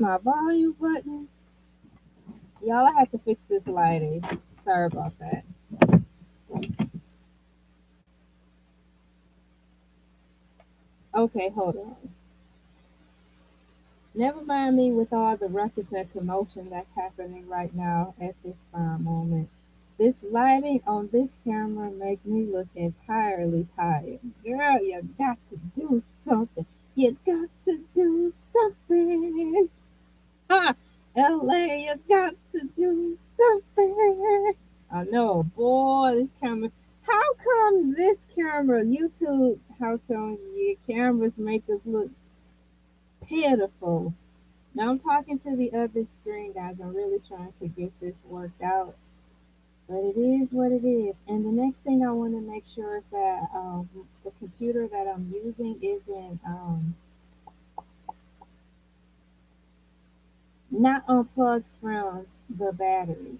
My volume button. Y'all, I have to fix this lighting. Sorry about that. Okay, hold on. Never mind me with all the ruckus and commotion that's happening right now at this fine moment. This lighting on this camera make me look entirely tired. Girl, you got to do something. You got to do something. Ha! LA, you got to do something. I know, boy, this camera. How come this camera, YouTube, how come your cameras make us look pitiful? Now I'm talking to the other screen, guys. I'm really trying to get this worked out. But it is what it is. And the next thing I want to make sure is that the computer that I'm using isn't not unplugged from the battery.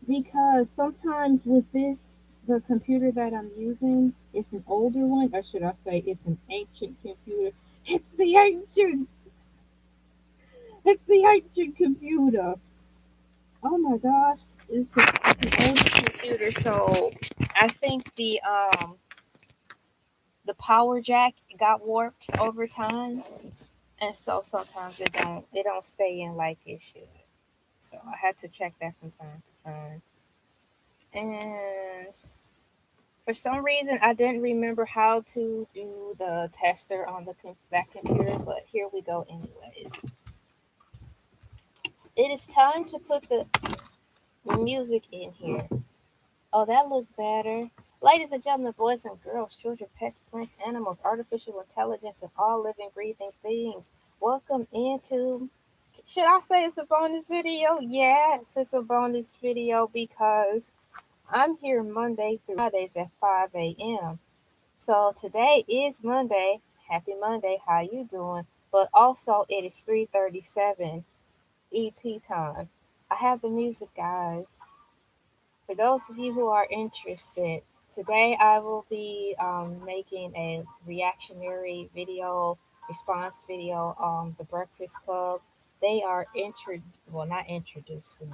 Because sometimes with this, the computer that I'm using, it's an older one, or should I say it's an ancient computer. It's the ancient, it's the ancient computer. Oh my gosh, it's an older computer, so I think the power jack got warped over time, and so sometimes it don't stay in like it should. So I had to check that from time to time. And for some reason, I didn't remember how to do the tester on that computer, but here we go anyways. It is time to put the music in here. Oh, that looked better. Ladies and gentlemen, boys and girls, children, pets, plants, animals, artificial intelligence, and all living, breathing things. Welcome into. Should I say it's a bonus video? Yes, it's a bonus video because I'm here Monday through Fridays at 5 a.m. So today is Monday. Happy Monday. How you doing? But also it is 3:37 ET time. I have the music, guys. For those of you who are interested, today I will be making a reactionary video, response video on the Breakfast Club. They are not introducing,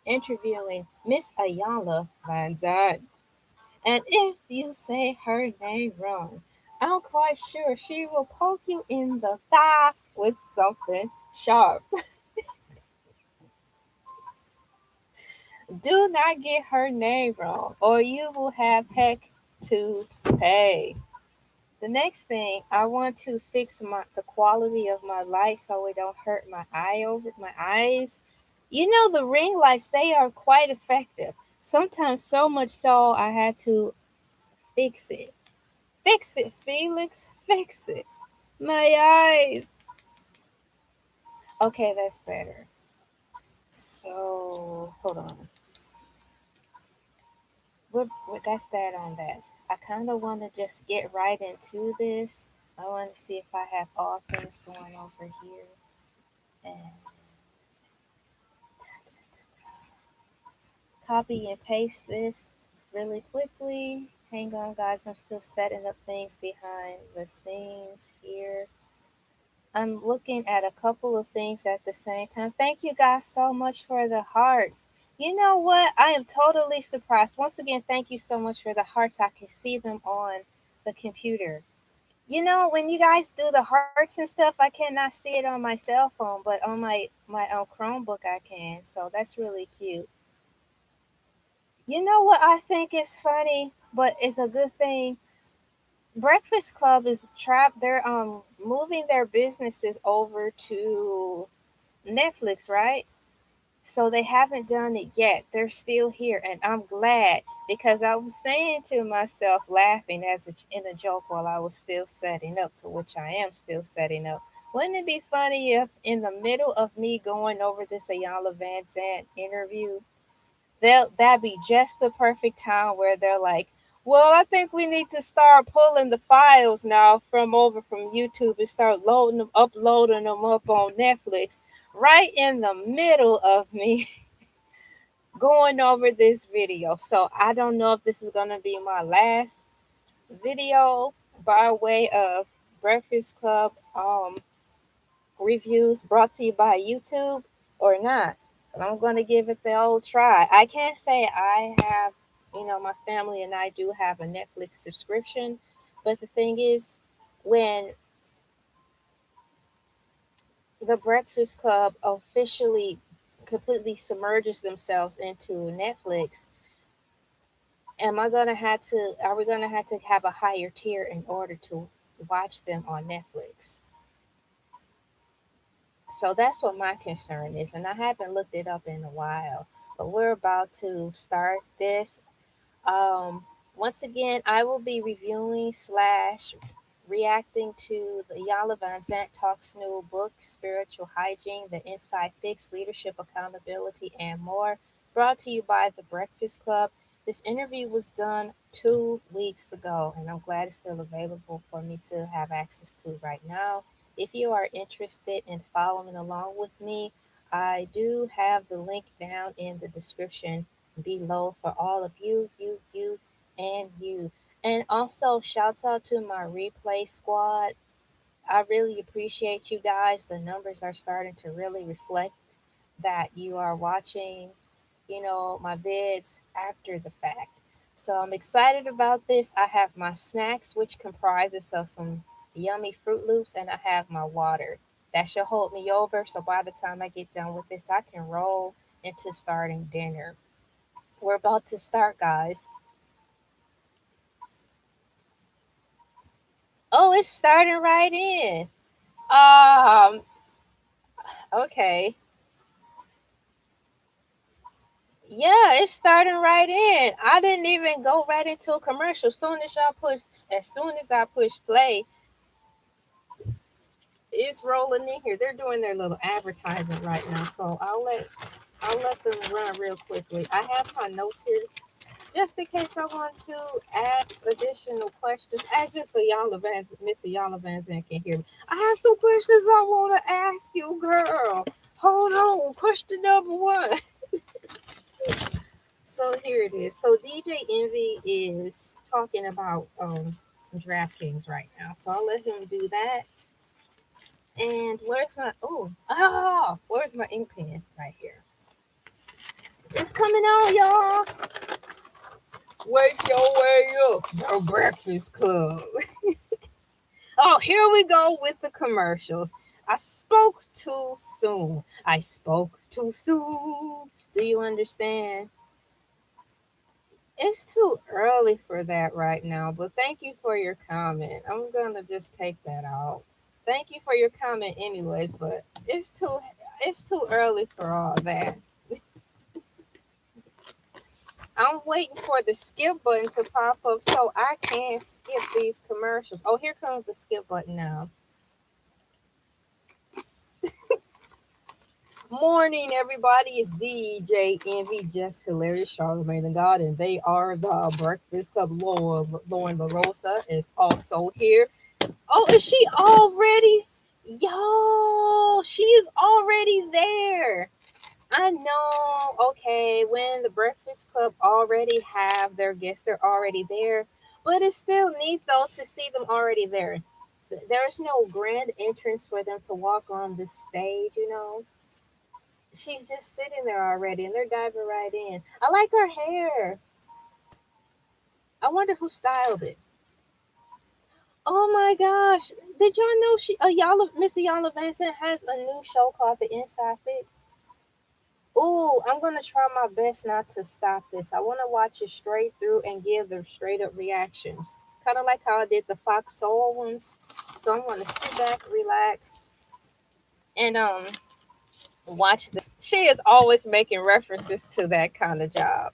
interviewing Miss Iyanla Vanzant. And if you say her name wrong, I'm quite sure she will poke you in the thigh with something sharp. Do not get her name wrong, or you will have heck to pay. The next thing, I want to fix the quality of my light so it don't hurt my eyes. You know the ring lights, they are quite effective. Sometimes so much so I had to fix it. Fix it, Felix. Fix it. My eyes. Okay, that's better. So hold on. What that's that on that. I kind of want to just get right into this. I want to see if I have all things going over here. And copy and paste this really quickly. Hang on, guys. I'm still setting up things behind the scenes here. I'm looking at a couple of things at the same time. Thank you guys so much for the hearts. You know what? I am totally surprised. Once again, thank you so much for the hearts. I can see them on the computer. You know, when you guys do the hearts and stuff, I cannot see it on my cell phone, but on my Chromebook I can. So that's really cute. You know what I think is funny, but it's a good thing. Breakfast Club is trapped. They're moving their businesses over to Netflix, right? So they haven't done it yet. They're still here, and I'm glad because I was saying to myself, laughing in a joke while I was still setting up, to which I am still setting up. Wouldn't it be funny if, in the middle of me going over this Iyanla Van Zant interview, that'd be just the perfect time where they're like, well, I think we need to start pulling the files now from over from YouTube and start loading them, uploading them up on Netflix. Right in the middle of me going over this video. So I don't know if this is gonna be my last video by way of Breakfast Club reviews brought to you by YouTube or not. But I'm going to give it the old try. I can't say I have, my family and I do have a Netflix subscription. But the thing is, when the Breakfast Club officially completely submerges themselves into Netflix, are we gonna have to have a higher tier in order to watch them on Netflix? So that's what my concern is, and I haven't looked it up in a while. But we're about to start this. Um, Once again, I will be reviewing slash reacting to the Iyanla Vanzant Talks new book, Spiritual Hygiene, The Inside Fix, Leadership Accountability, and more, brought to you by The Breakfast Club. This interview was done 2 weeks ago, and I'm glad it's still available for me to have access to right now. If you are interested in following along with me, I do have the link down in the description below for all of you, and you. And also, shouts out to my replay squad. I really appreciate you guys. The numbers are starting to really reflect that you are watching, my vids after the fact. So I'm excited about this. I have my snacks, which comprises of some yummy Fruit Loops, and I have my water. That should hold me over. So by the time I get done with this, I can roll into starting dinner. We're about to start, guys. Oh, it's starting right in. Um, okay. Yeah, it's starting right in. I didn't even go right into a commercial. As soon as I push play, it's rolling in here. They're doing their little advertisement right now, so I'll let them run real quickly. I have my notes here just in case I want to ask additional questions, as if Miss Iyanla Vanzant can hear me. I have some questions I want to ask you, girl. Hold on. Question number one. So here it is. So DJ Envy is talking about DraftKings right now. So I'll let him do that. And where's my ink pen? Right here. It's coming on, y'all. Wake your way up. The Breakfast Club. Oh, here we go with the commercials. I spoke too soon. I spoke too soon. Do you understand? It's too early for that right now, but thank you for your comment. I'm gonna just take that out. Thank you for your comment anyways, but it's too early for all that. I'm waiting for the skip button to pop up so I can skip these commercials. Oh, here comes the skip button now. Morning, everybody. It's DJ Envy, Just Hilarious, Charlamagne the God, and they are the Breakfast Club. Lauren LaRosa is also here. Oh, is she already? Yo, she is already there. I know. Okay, when the Breakfast Club already have their guests, they're already there. But it's still neat though to see them already there. There's no grand entrance for them to walk on the stage. She's just sitting there already and they're diving right in. I like her hair. I wonder who styled it. Oh my gosh. Did y'all know Miss Iyanla Vanzant has a new show called The Inside Fix? Ooh, I'm gonna try my best not to stop this. I wanna watch it straight through and give the straight up reactions. Kinda like how I did the Fox Soul ones. So I'm gonna sit back, relax, and watch this. She is always making references to that kind of job.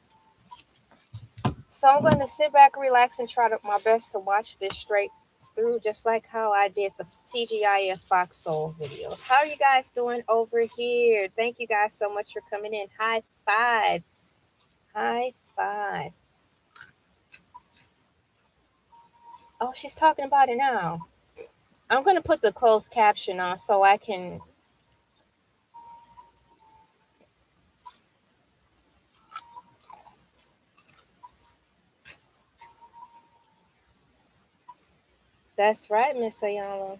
So I'm going to sit back, relax, and try my best to watch this straight through, just like how I did the TGIF Fox Soul videos. How are you guys doing over here? Thank you guys so much for coming in. High five. High five. Oh, she's talking about it now. I'm going to put the closed caption on so I can. That's right, Miss Iyanla.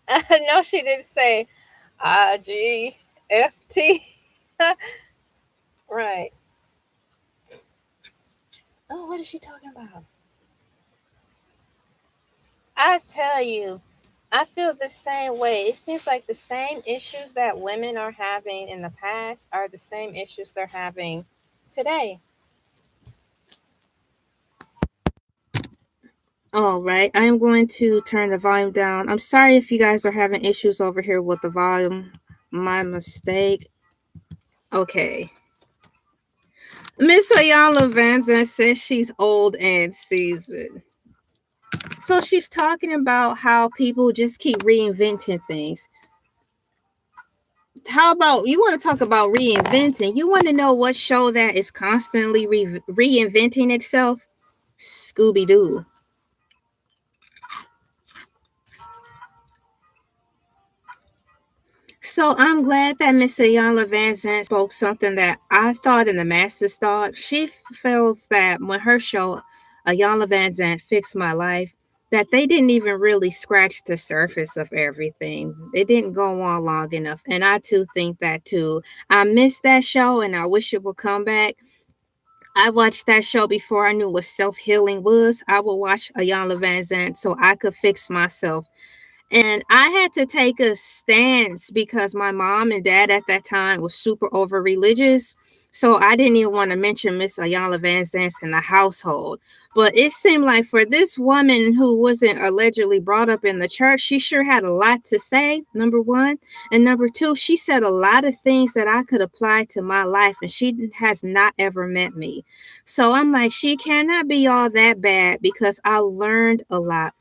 No, she didn't say IGFT. Right. Oh, what is she talking about? I tell you, I feel the same way. It seems like the same issues that women are having in the past are the same issues they're having today. All right, I am going to turn the volume down. I'm sorry if you guys are having issues over here with the volume. My mistake. Okay. Miss Iyanla Vanzant says she's old and seasoned. So she's talking about how people just keep reinventing things. How about you want to talk about reinventing? You want to know what show that is constantly reinventing itself? Scooby Doo. So I'm glad that Miss Iyanla Vanzant spoke something that I thought and the masses thought. She feels that when her show, Iyanla Vanzant Fixed My Life, that they didn't even really scratch the surface of everything. It didn't go on long enough. And I too think that too. I missed that show and I wish it would come back. I watched that show before I knew what self healing was. I would watch Iyanla Vanzant so I could fix myself. And I had to take a stance because my mom and dad at that time was super over religious. So I didn't even want to mention Miss Iyanla Vanzant in the household. But it seemed like for this woman who wasn't allegedly brought up in the church, she sure had a lot to say, number one. And number two, she said a lot of things that I could apply to my life, and she has not ever met me. So I'm like, she cannot be all that bad because I learned a lot.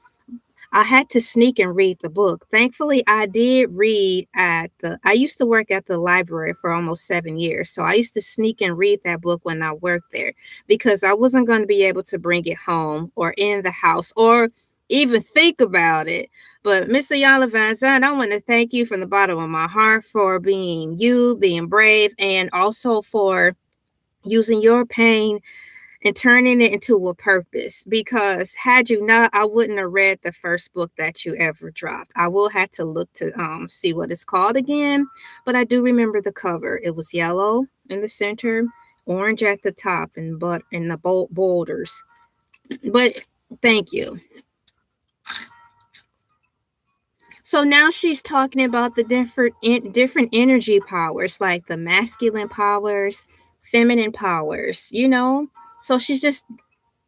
I had to sneak and read the book. Thankfully, I did read I used to work at the library for almost 7 years. So I used to sneak and read that book when I worked there because I wasn't going to be able to bring it home or in the house or even think about it. But Miss Iyanla Vanzant, I want to thank you from the bottom of my heart for being you, being brave, and also for using your pain and turning it into a purpose, because had you not, I wouldn't have read the first book that you ever dropped. I will have to look to see what it's called again, but I do remember the cover. It was yellow in the center, orange at the top, and but in the borders. But thank you. So now she's talking about the different energy powers, like the masculine powers, feminine powers, so she's just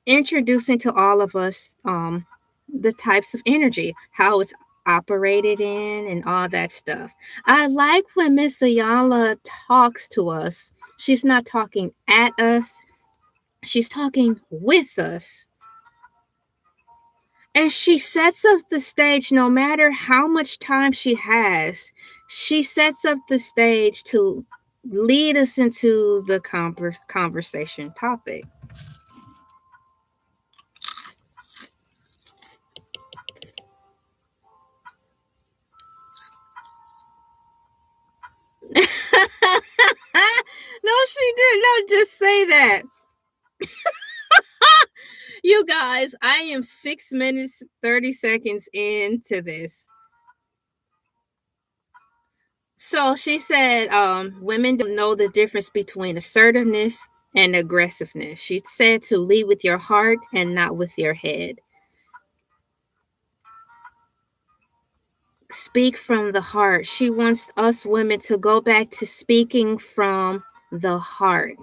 introducing to all of us the types of energy, how it's operated in, and all that stuff. I like when Miss Ayala talks to us. She's not talking at us, she's talking with us. And she sets up the stage no matter how much time she has. She sets up the stage to lead us into the conversation topic. No, she did not just say that. You guys, I am 6 minutes, 30 seconds into this. So she said, women don't know the difference between assertiveness and aggressiveness. She said to lead with your heart and not with your head. Speak from the heart. She wants us women to go back to speaking from the heart.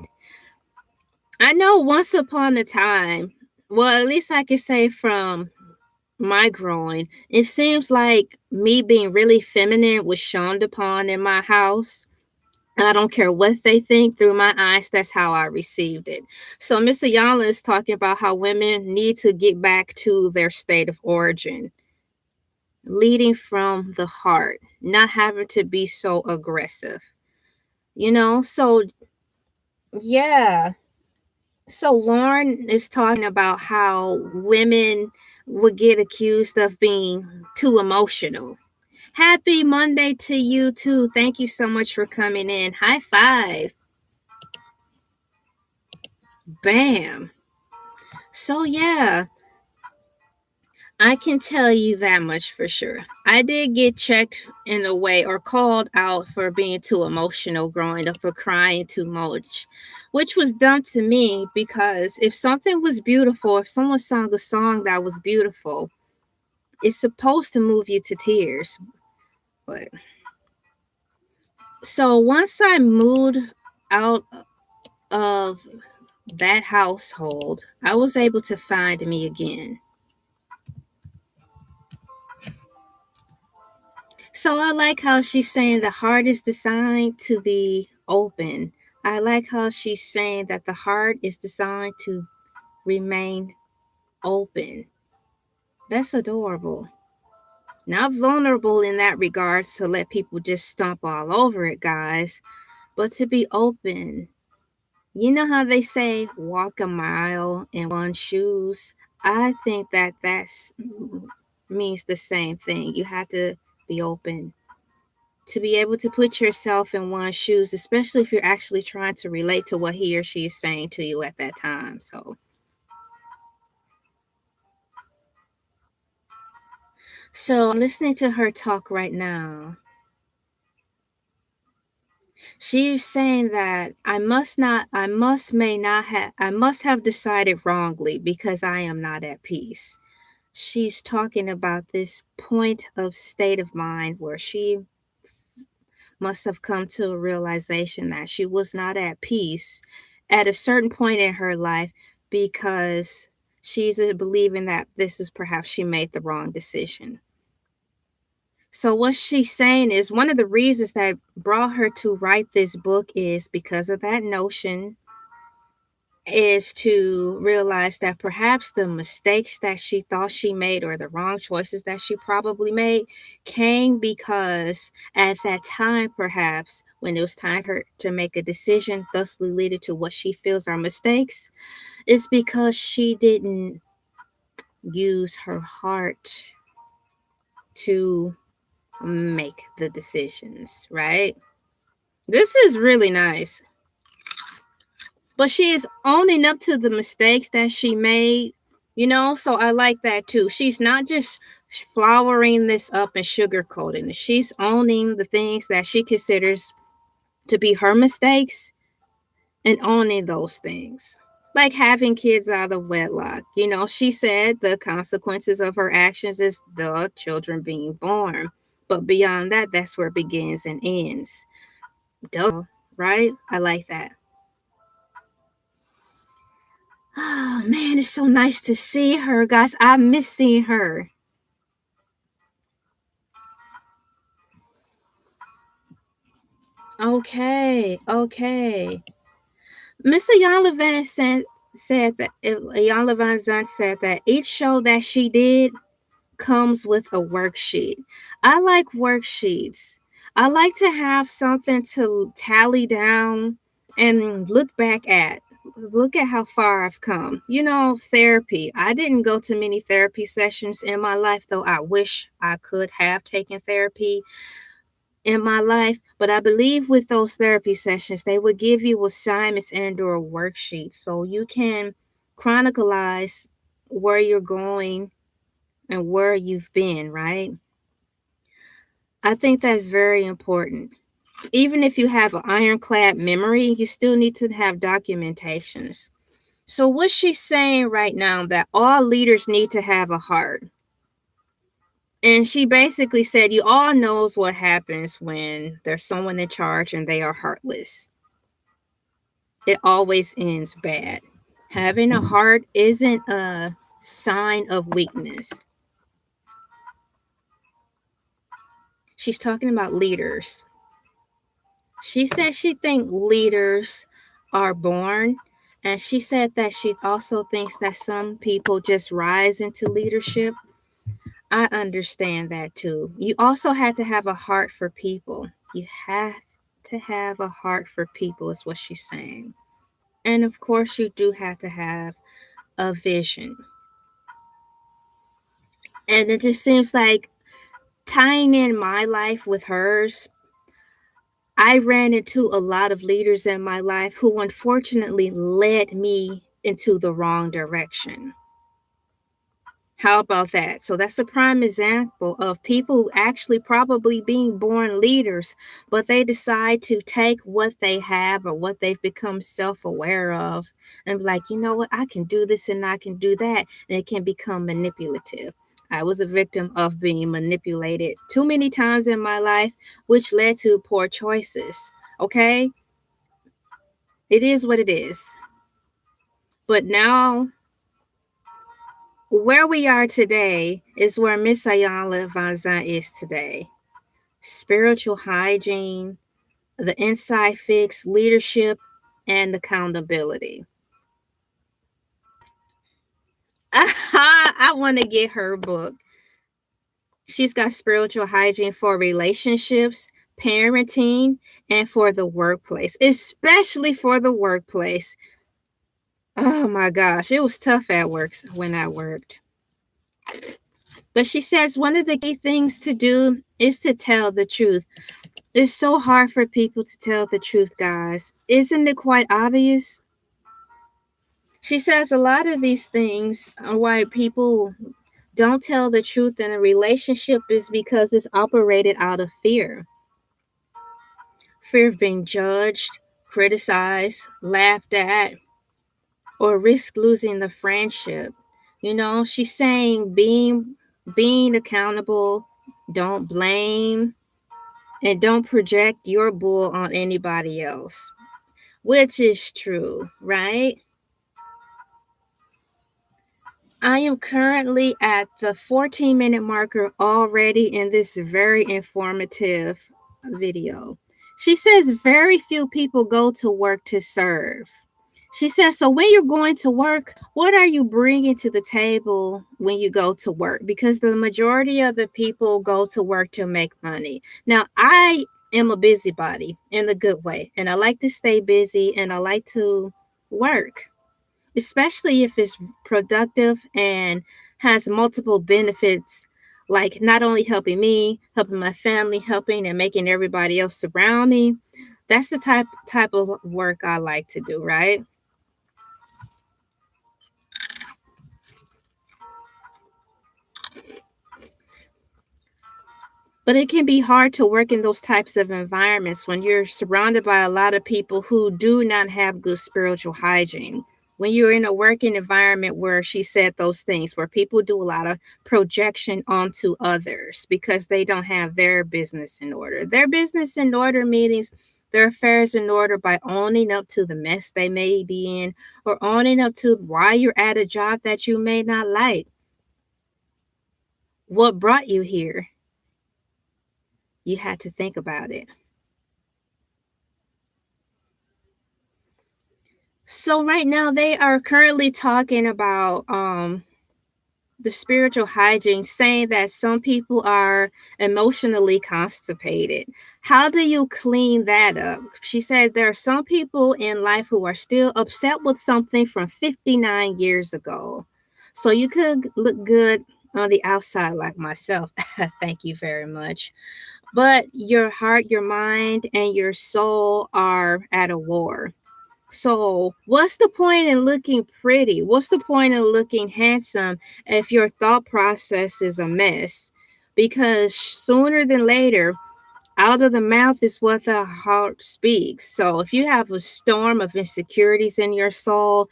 I know once upon a time, well, at least I can say from my growing, it seems like me being really feminine was shunned upon in my house. I don't care what they think through my eyes, that's how I received it. So Miss Iyanla is talking about how women need to get back to their state of origin, leading from the heart, not having to be so aggressive. So yeah. So Lauren is talking about how women would get accused of being too emotional. Happy Monday to you too. Thank you so much for coming in. High five. Bam. So yeah. I can tell you that much for sure. I did get checked in a way or called out for being too emotional growing up or crying too much, which was dumb to me because if something was beautiful, if someone sung a song that was beautiful, it's supposed to move you to tears. But so once I moved out of that household, I was able to find me again. So I like how she's saying the heart is designed to be open. I like how she's saying that the heart is designed to remain open. That's adorable. Not vulnerable in that regards to let people just stomp all over it, guys, but to be open. You know how they say walk a mile in one shoes? I think that that's means the same thing. You have to be open to be able to put yourself in one's shoes, especially if you're actually trying to relate to what he or she is saying to you at that time. So I'm listening to her talk right now. She's saying that I must have decided wrongly because I am not at peace. She's talking about this point of state of mind where she must have come to a realization that she was not at peace at a certain point in her life because she's believing that this is perhaps she made the wrong decision. So what she's saying is one of the reasons that brought her to write this book is because of that notion is to realize that perhaps the mistakes that she thought she made or the wrong choices that she probably made came because at that time, perhaps when it was time for her to make a decision, thusly leading to what she feels are mistakes, is because she didn't use her heart to make the decisions, right? This is really nice. But she is owning up to the mistakes that she made, so I like that too. She's not just flowering this up and sugarcoating it. She's owning the things that she considers to be her mistakes and owning those things. Like having kids out of wedlock. She said the consequences of her actions is the children being born. But beyond that, that's where it begins and ends. Duh, right? I like that. Oh man, it's so nice to see her, guys. I miss seeing her. Okay. Miss Iyanla said that Iyanla Vanzant said that each show that she did comes with a worksheet. I like worksheets. I like to have something to tally down and look back at. Look at how far I've come. Therapy. I didn't go to many therapy sessions in my life, though I wish I could have taken therapy in my life. But I believe with those therapy sessions, they would give you assignments and or worksheets so you can chronicleize where you're going and where you've been, right? I think that's very important. Even if you have an ironclad memory, you still need to have documentations. So what's she saying right now that all leaders need to have a heart? And she basically said you all knows what happens when there's someone in charge and they are heartless. It always ends bad. Having a heart isn't a sign of weakness. She's talking about leaders. She said she thinks leaders are born, and she said that she also thinks that some people just rise into leadership. I understand that too. You also had to have a heart for people. You have to have a heart for people, is what she's saying. And of course, you do have to have a vision. And it just seems like tying in my life with hers, I ran into a lot of leaders in my life who unfortunately led me into the wrong direction. How about that? So that's a prime example of people actually probably being born leaders, but they decide to take what they have or what they've become self aware of and be like, you know what, I can do this and I can do that. And it can become manipulative. I was a victim of being manipulated too many times in my life, which led to poor choices. Okay? It is what it is. But now, where we are today is where Miss Iyanla Vanzant is today. Spiritual hygiene, the inside fix, leadership, and accountability. I want to get her book. She's got spiritual hygiene for relationships, parenting, and for the workplace, especially for the workplace. Oh my gosh, it was tough at work when I worked. But she says one of the key things to do is to tell the truth. It's so hard for people to tell the truth, guys. Isn't it quite obvious? She says a lot of these things are why people don't tell the truth in a relationship is because it's operated out of fear. Fear of being judged, criticized, laughed at, or risk losing the friendship. You know, she's saying being accountable, don't blame, and don't project your bull on anybody else, which is true, right? I am currently at the 14-minute marker already in this very informative video. She says very few people go to work to serve. She says, so when you're going to work, what are you bringing to the table when you go to work? Because the majority of the people go to work to make money. Now, I am a busybody in the good way, and I like to stay busy and I like to work, especially if it's productive and has multiple benefits, like not only helping me, helping my family, helping and making everybody else around me. That's the type of work I like to do, right? But it can be hard to work in those types of environments when you're surrounded by a lot of people who do not have good spiritual hygiene. When you're in a working environment where she said those things, where people do a lot of projection onto others because they don't have their business in order. Their business in order means their affairs in order by owning up to the mess they may be in or owning up to why you're at a job that you may not like. What brought you here? You had to think about it. So right now they are currently talking about the spiritual hygiene, saying that some people are emotionally constipated. How do you clean that up? She said there are some people in life who are still upset with something from 59 years ago. So you could look good on the outside like myself. Thank you very much. But your heart, your mind, and your soul are at a war. So, what's the point in looking pretty? What's the point in looking handsome if your thought process is a mess? Because sooner than later, out of the mouth is what the heart speaks. So, if you have a storm of insecurities in your soul,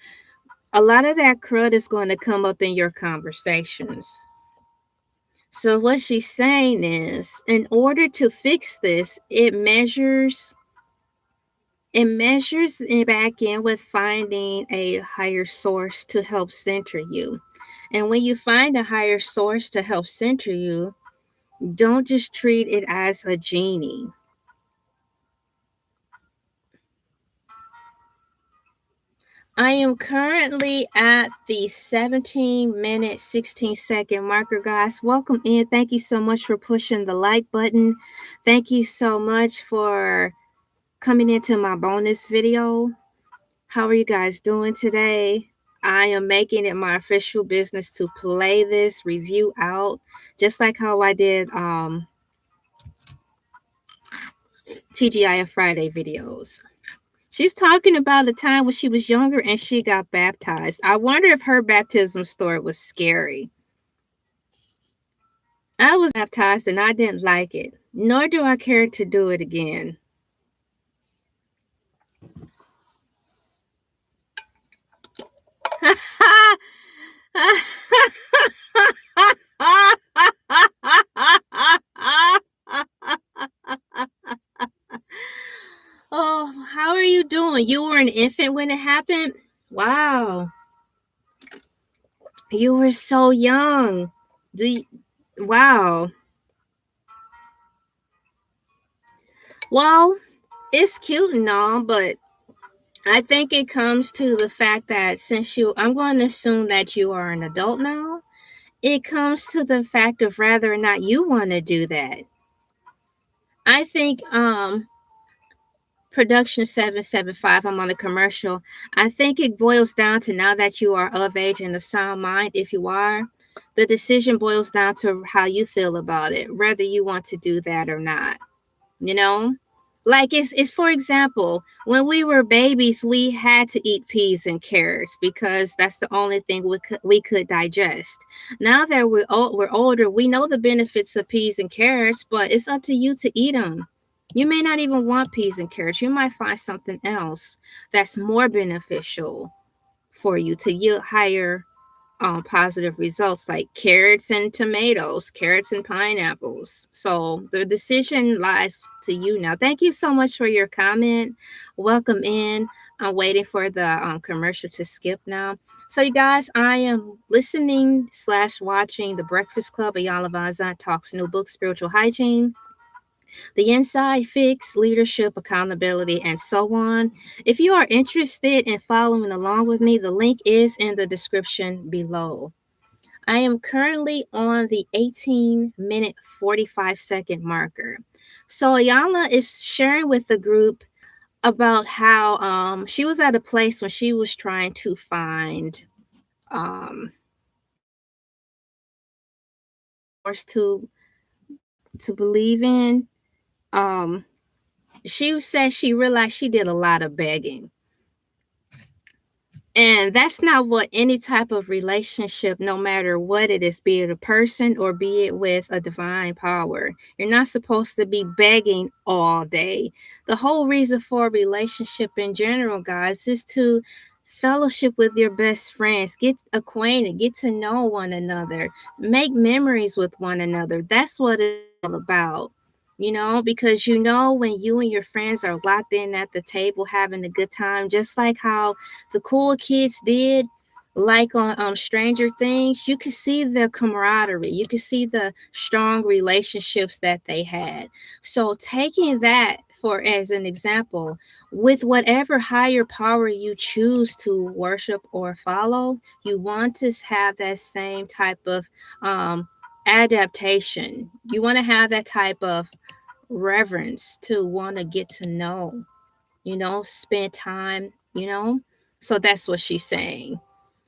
a lot of that crud is going to come up in your conversations. So, what she's saying is, in order to fix this, it measures it back in with finding a higher source to help center you. And when you find a higher source to help center you, don't just treat it as a genie. I am currently at the 17-minute, 16-second marker, guys. Welcome in. Thank you so much for pushing the like button. Thank you so much for coming into my bonus video. How are you guys doing today? I am making it my official business to play this review out, just like how I did TGIF Friday videos. She's talking about the time when she was younger and she got baptized. I wonder if her baptism story was scary. I was baptized and I didn't like it, nor do I care to do it again. Oh, how are you doing? You were an infant when it happened? Wow. You were so young. Do you, wow. Well, it's cute and all, but I think it comes to the fact that since I'm going to assume that you are an adult now, it comes to the fact of whether or not you want to do that. I think production 775, I'm on a commercial. I think it boils down to, now that you are of age and of sound mind, if you are, the decision boils down to how you feel about it, whether you want to do that or not. You know, like it's for example, when we were babies, we had to eat peas and carrots because that's the only thing we could digest. Now that we're older, we know the benefits of peas and carrots, but it's up to you to eat them. You may not even want peas and carrots. You might find something else that's more beneficial for you to yield higher positive results, like carrots and tomatoes, carrots and pineapples. So the decision lies to you now. Thank you so much for your comment. Welcome in. I'm waiting for the commercial to skip now. So you guys, I am listening slash watching The Breakfast Club. Iyanla Vanzant talks new books, spiritual hygiene, the inside fix, leadership, accountability, and so on. If you are interested in following along with me, the link is in the description below. I am currently on the 18-minute 45-second marker. So Iyanla is sharing with the group about how she was at a place when she was trying to find um force to believe in. Um she said she realized she did a lot of begging. And that's not what any type of relationship, no matter what it is, be it a person or be it with a divine power. You're not supposed to be begging all day. The whole reason for a relationship in general, guys, is to fellowship with your best friends, get acquainted, get to know one another, make memories with one another. That's what it's all about. Because when you and your friends are locked in at the table having a good time, just like how the cool kids did, like on Stranger Things, you could see the camaraderie, you could see the strong relationships that they had. So taking that for as an example, with whatever higher power you choose to worship or follow, you want to have that same type of adaptation. You want to have that type of reverence to want to get to know, spend time, So that's what she's saying.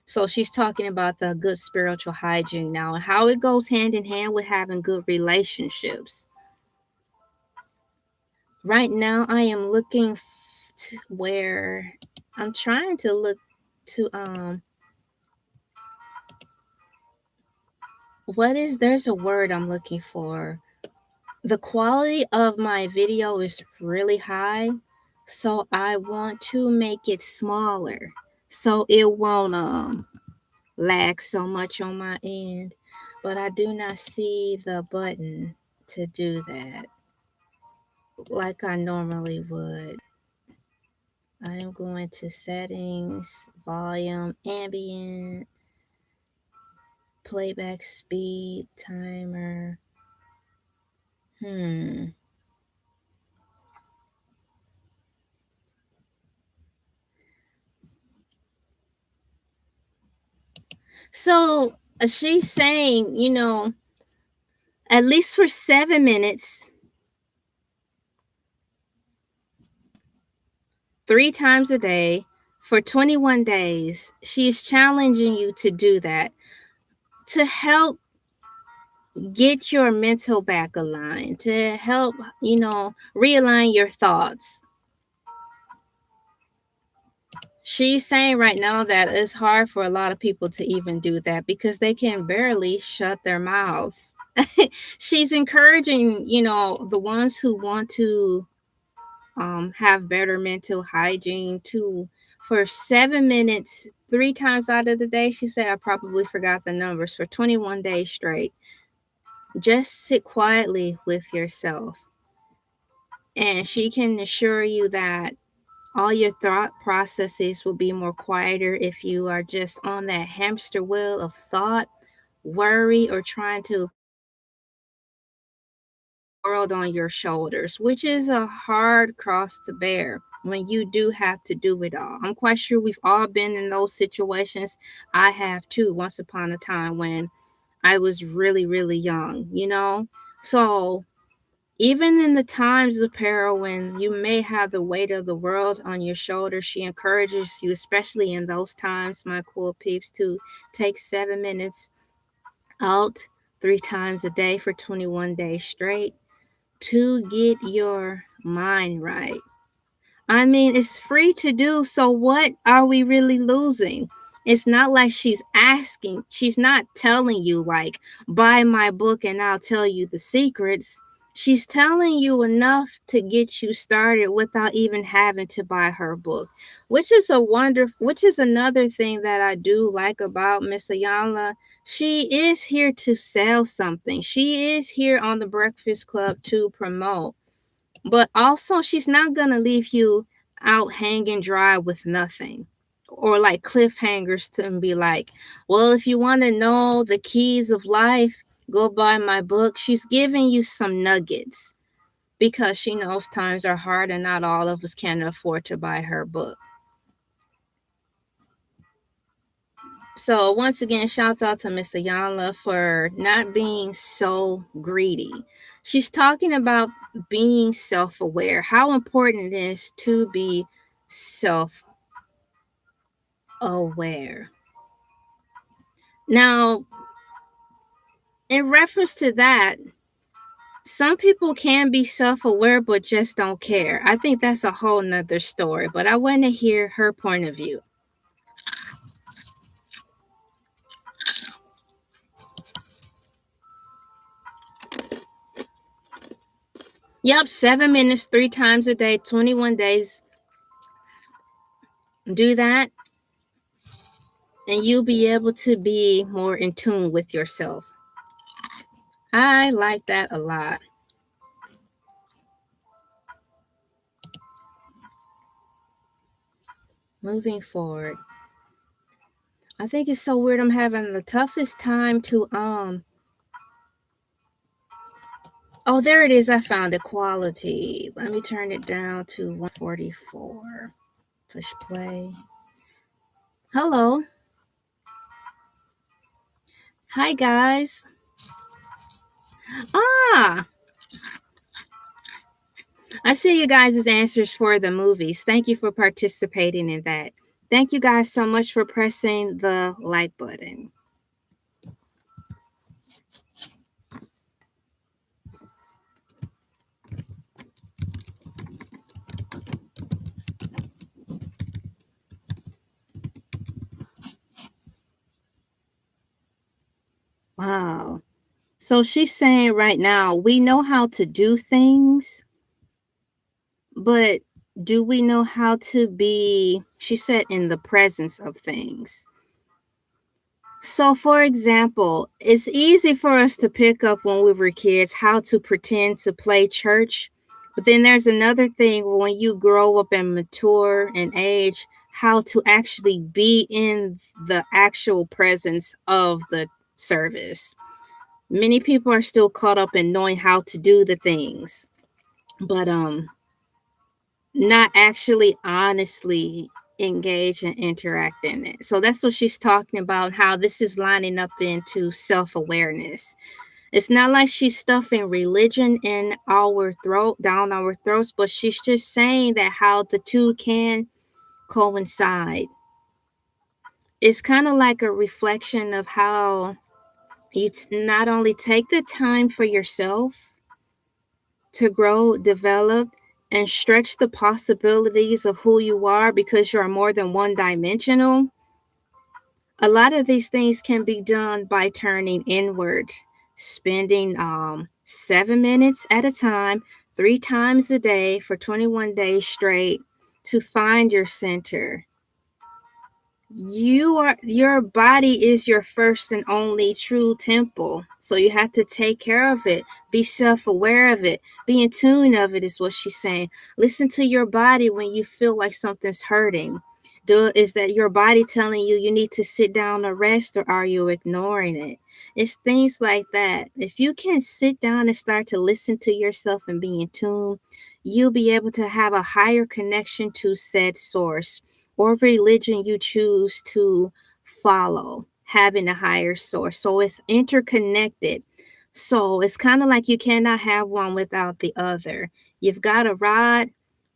So she's talking about the good spiritual hygiene now and how it goes hand in hand with having good relationships. Right now, I am looking to where I'm trying to look to there's a word I'm looking for. The quality of my video is really high, so I want to make it smaller so it won't lag so much on my end, but I do not see the button to do that like I normally would. I am going to settings, volume, ambient, playback speed, timer. Hmm. So she's saying, at least for 7 minutes, 3 times a day, for 21 days, she is challenging you to do that to help get your mental back aligned, to help, realign your thoughts. She's saying right now that it's hard for a lot of people to even do that because they can barely shut their mouth. She's encouraging, the ones who want to have better mental hygiene to, for 7 minutes, 3 times out of the day. She said, I probably forgot the numbers, for 21 days straight. Just sit quietly with yourself. And she can assure you that all your thought processes will be more quieter if you are just on that hamster wheel of thought, worry, or trying to world on your shoulders, which is a hard cross to bear when you do have to do it all. I'm quite sure we've all been in those situations. I have too, once upon a time when I was really, really young. So even in the times of peril when you may have the weight of the world on your shoulders, she encourages you, especially in those times, my cool peeps, to take 7 minutes out 3 times a day for 21 days straight to get your mind right. I mean, it's free to do, so what are we really losing? It's not like she's not telling you, like, buy my book and I'll tell you the secrets. She's telling you enough to get you started without even having to buy her book, which is another thing that I do like about Miss Iyanla. She is here to sell something. She is here on the Breakfast Club to promote, but also she's not going to leave you out hanging dry with nothing, or like cliffhangers to be like, well, if you want to know the keys of life, go buy my book. She's giving you some nuggets because she knows times are hard and not all of us can afford to buy her book. So once again, shouts out to Miss Iyanla for not being so greedy. She's talking about being self-aware, how important it is to be self-aware. Now, in reference to that, some people can be self-aware but just don't care. I think that's a whole nother story, but I want to hear her point of view. Yep, 7 minutes, 3 times a day, 21 days. Do that and you'll be able to be more in tune with yourself. I like that a lot. Moving forward, I think it's so weird. I'm having the toughest time to Oh, there it is. I found equality. Let me turn it down to 144. Push play. Hello. Hi guys. Ah, I see you guys' answers for the movies. Thank you for participating in that. Thank you guys so much for pressing the like button. Wow. So she's saying right now, we know how to do things, but do we know how to be, she said, in the presence of things? So, for example, it's easy for us to pick up when we were kids how to pretend to play church. But then there's another thing when you grow up and mature and age, how to actually be in the actual presence of the service. Many people are still caught up in knowing how to do the things, but not actually honestly engage and interact in it. So that's what she's talking about, how this is lining up into self-awareness. It's not like she's stuffing religion in our throat, down our throats, but she's just saying that how the two can coincide. It's kind of like a reflection of how you not only take the time for yourself to grow, develop, and stretch the possibilities of who you are because you're more than one dimensional. A lot of these things can be done by turning inward, spending 7 minutes at a time, 3 times a day for 21 days straight to find your center. Your body is your first and only true temple, so you have to take care of it, be self-aware of it, be in tune of it, is what she's saying. Listen to your body when you feel like something's hurting. Is that your body telling you you need to sit down or rest, or are you ignoring it? It's things like that. If you can sit down and start to listen to yourself and be in tune, you'll be able to have a higher connection to said source or religion you choose to follow, having a higher source. So it's interconnected. So it's kind of like you cannot have one without the other. You've got to ride,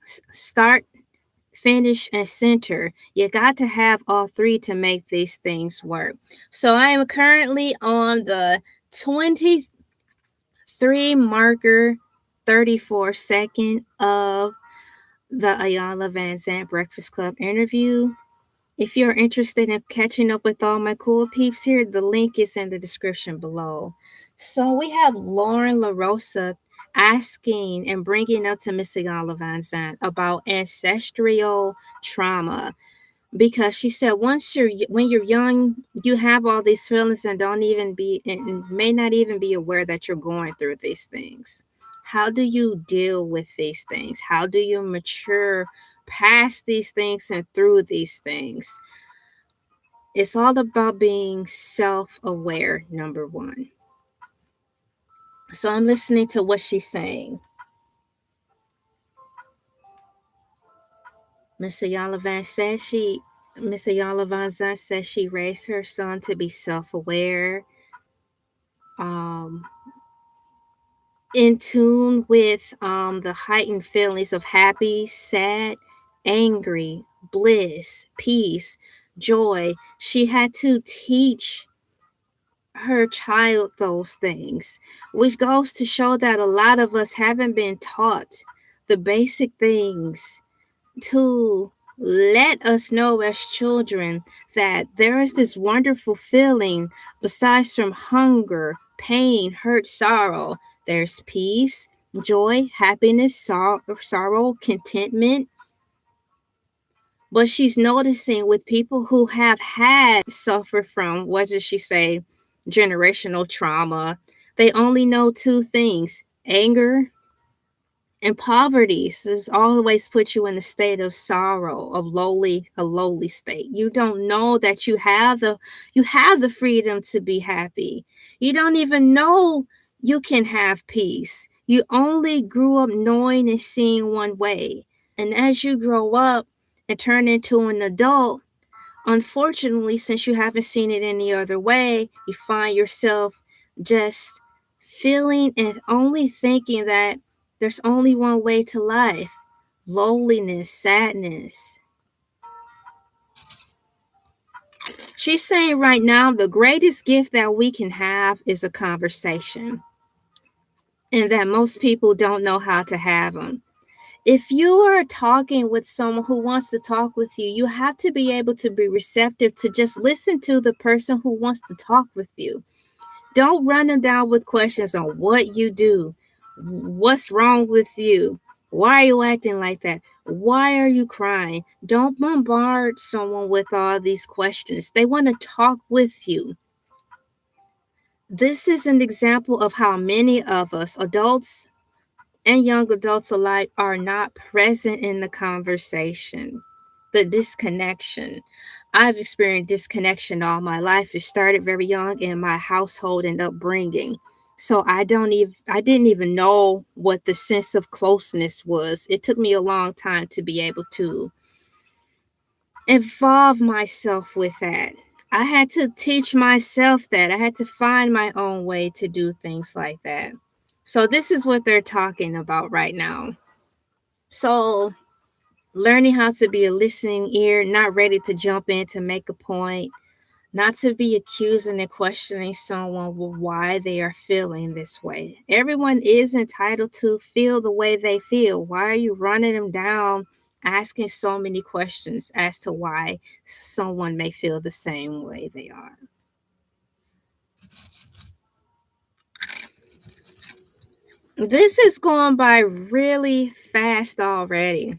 start, finish, and center. You got to have all three to make these things work. So I am currently on the 23 marker 34 second of the Iyanla Vanzant Breakfast Club interview. If you're interested in catching up with all my cool peeps here, the link is in the description below. So we have Lauren LaRosa asking and bringing up to Miss Iyanla Vanzant about ancestral trauma, because she said when you're young, you have all these feelings and don't even be and may not even be aware that you're going through these things. How do you deal with these things? How do you mature past these things and through these things? It's all about being self-aware, number one. So I'm listening to what she's saying. Miss Ayala Van says she Miss Ayala Van Zant says she raised her son to be self-aware, um, in tune with the heightened feelings of happy, sad, angry, bliss, peace, joy. She had to teach her child those things, which goes to show that a lot of us haven't been taught the basic things to let us know as children that there is this wonderful feeling besides from hunger, pain, hurt, sorrow. There's peace, joy, happiness, sorrow, contentment. But she's noticing with people who have had suffer from, what does she say, generational trauma, they only know two things: anger and poverty. So it's always put you in a state of sorrow, of a lowly state. You don't know that you have the freedom to be happy. You don't even know you can have peace. You only grew up knowing and seeing one way. And as you grow up and turn into an adult, unfortunately, since you haven't seen it any other way, you find yourself just feeling and only thinking that there's only one way to life: loneliness, sadness. She's saying right now the greatest gift that we can have is a conversation, and that most people don't know how to have them. If you are talking with someone who wants to talk with you, you have to be able to be receptive to just listen to the person who wants to talk with you. Don't run them down with questions on what you do, what's wrong with you, why are you acting like that, why are you crying. Don't bombard someone with all these questions. They want to talk with you. This is an example of how many of us, adults and young adults alike, are not present in the conversation. The disconnection. I've experienced disconnection all my life. It started very young in my household and upbringing. So I didn't even know what the sense of closeness was. It took me a long time to be able to involve myself with that. I had to teach myself that. I had to find my own way to do things like that. So this is what they're talking about right now. So learning how to be a listening ear, not ready to jump in to make a point, not to be accusing and questioning someone why they are feeling this way. Everyone is entitled to feel the way they feel. Why are you running them down, asking so many questions as to why someone may feel the same way they are? This is going by really fast already.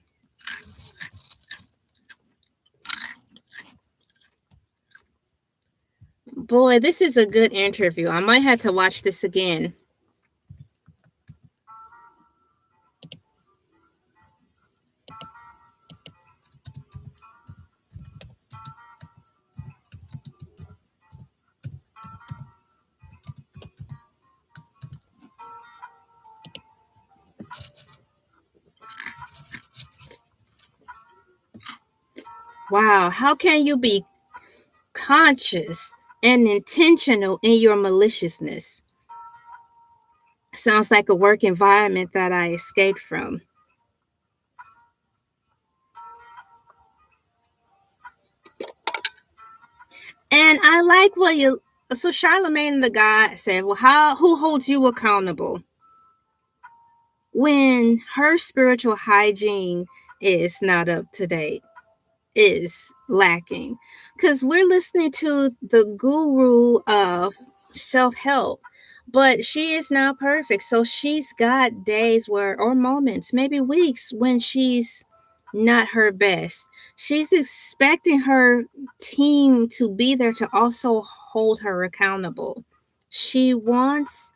Boy, this is a good interview. I might have to watch this again. Wow, how can you be conscious and intentional in your maliciousness? Sounds like a work environment that I escaped from. And I like what you. So Charlemagne the God said, "Well, who holds you accountable when her spiritual hygiene is not up to date, is lacking?" Because we're listening to the guru of self help, but she is not perfect. So she's got days where, or moments, maybe weeks, when she's not her best. She's expecting her team to be there to also hold her accountable. She wants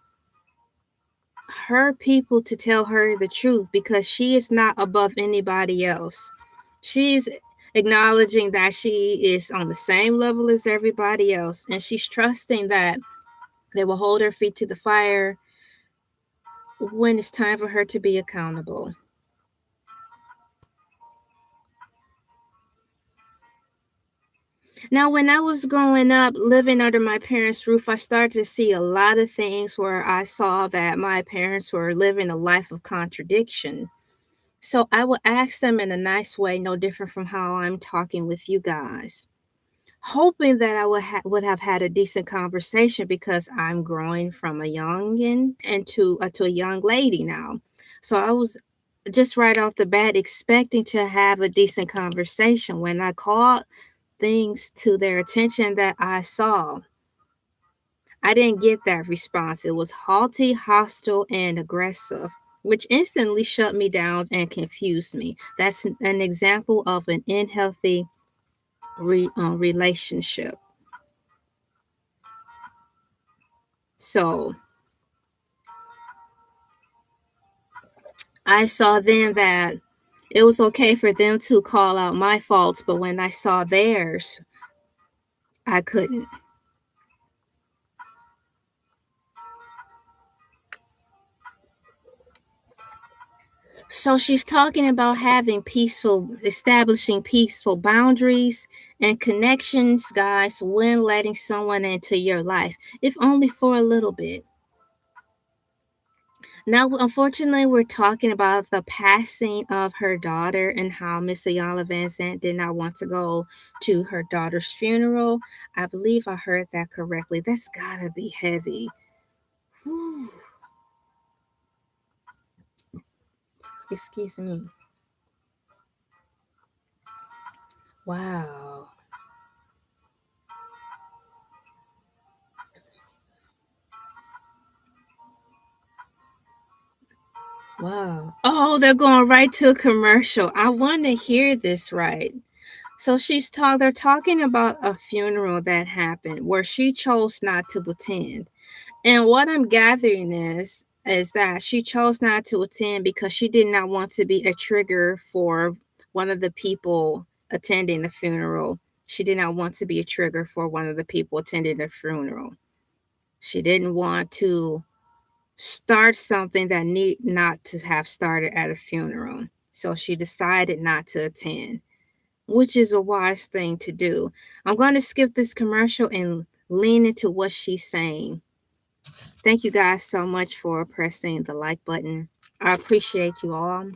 her people to tell her the truth because she is not above anybody else. She's acknowledging that she is on the same level as everybody else, and she's trusting that they will hold her feet to the fire when it's time for her to be accountable. Now, when I was growing up, living under my parents' roof, I started to see a lot of things where I saw that my parents were living a life of contradiction. So I would ask them in a nice way, no different from how I'm talking with you guys, hoping that I would have had a decent conversation because I'm growing from a youngin into to a young lady now. So I was just right off the bat expecting to have a decent conversation. When I called things to their attention that I saw, I didn't get that response. It was haughty, hostile, and aggressive, which instantly shut me down and confused me. That's an example of an unhealthy relationship. So I saw then that it was okay for them to call out my faults, but when I saw theirs, I couldn't. So she's talking about establishing peaceful boundaries and connections, guys, when letting someone into your life, if only for a little bit. Now, unfortunately, we're talking about the passing of her daughter and how Miss Iyanla Vanzant did not want to go to her daughter's funeral. I believe I heard that correctly. That's gotta be heavy. Whew. Excuse me. Wow. Wow. Oh, they're going right to a commercial. I want to hear this right. So they're talking about a funeral that happened where she chose not to attend. And what I'm gathering is that she chose not to attend because she did not want to be a trigger for one of the people attending the funeral. She did not want to be a trigger for one of the people attending the funeral. She didn't want to start something that need not to have started at a funeral. So she decided not to attend, which is a wise thing to do. I'm going to skip this commercial and lean into what she's saying. Thank you guys so much for pressing the like button. I appreciate you all.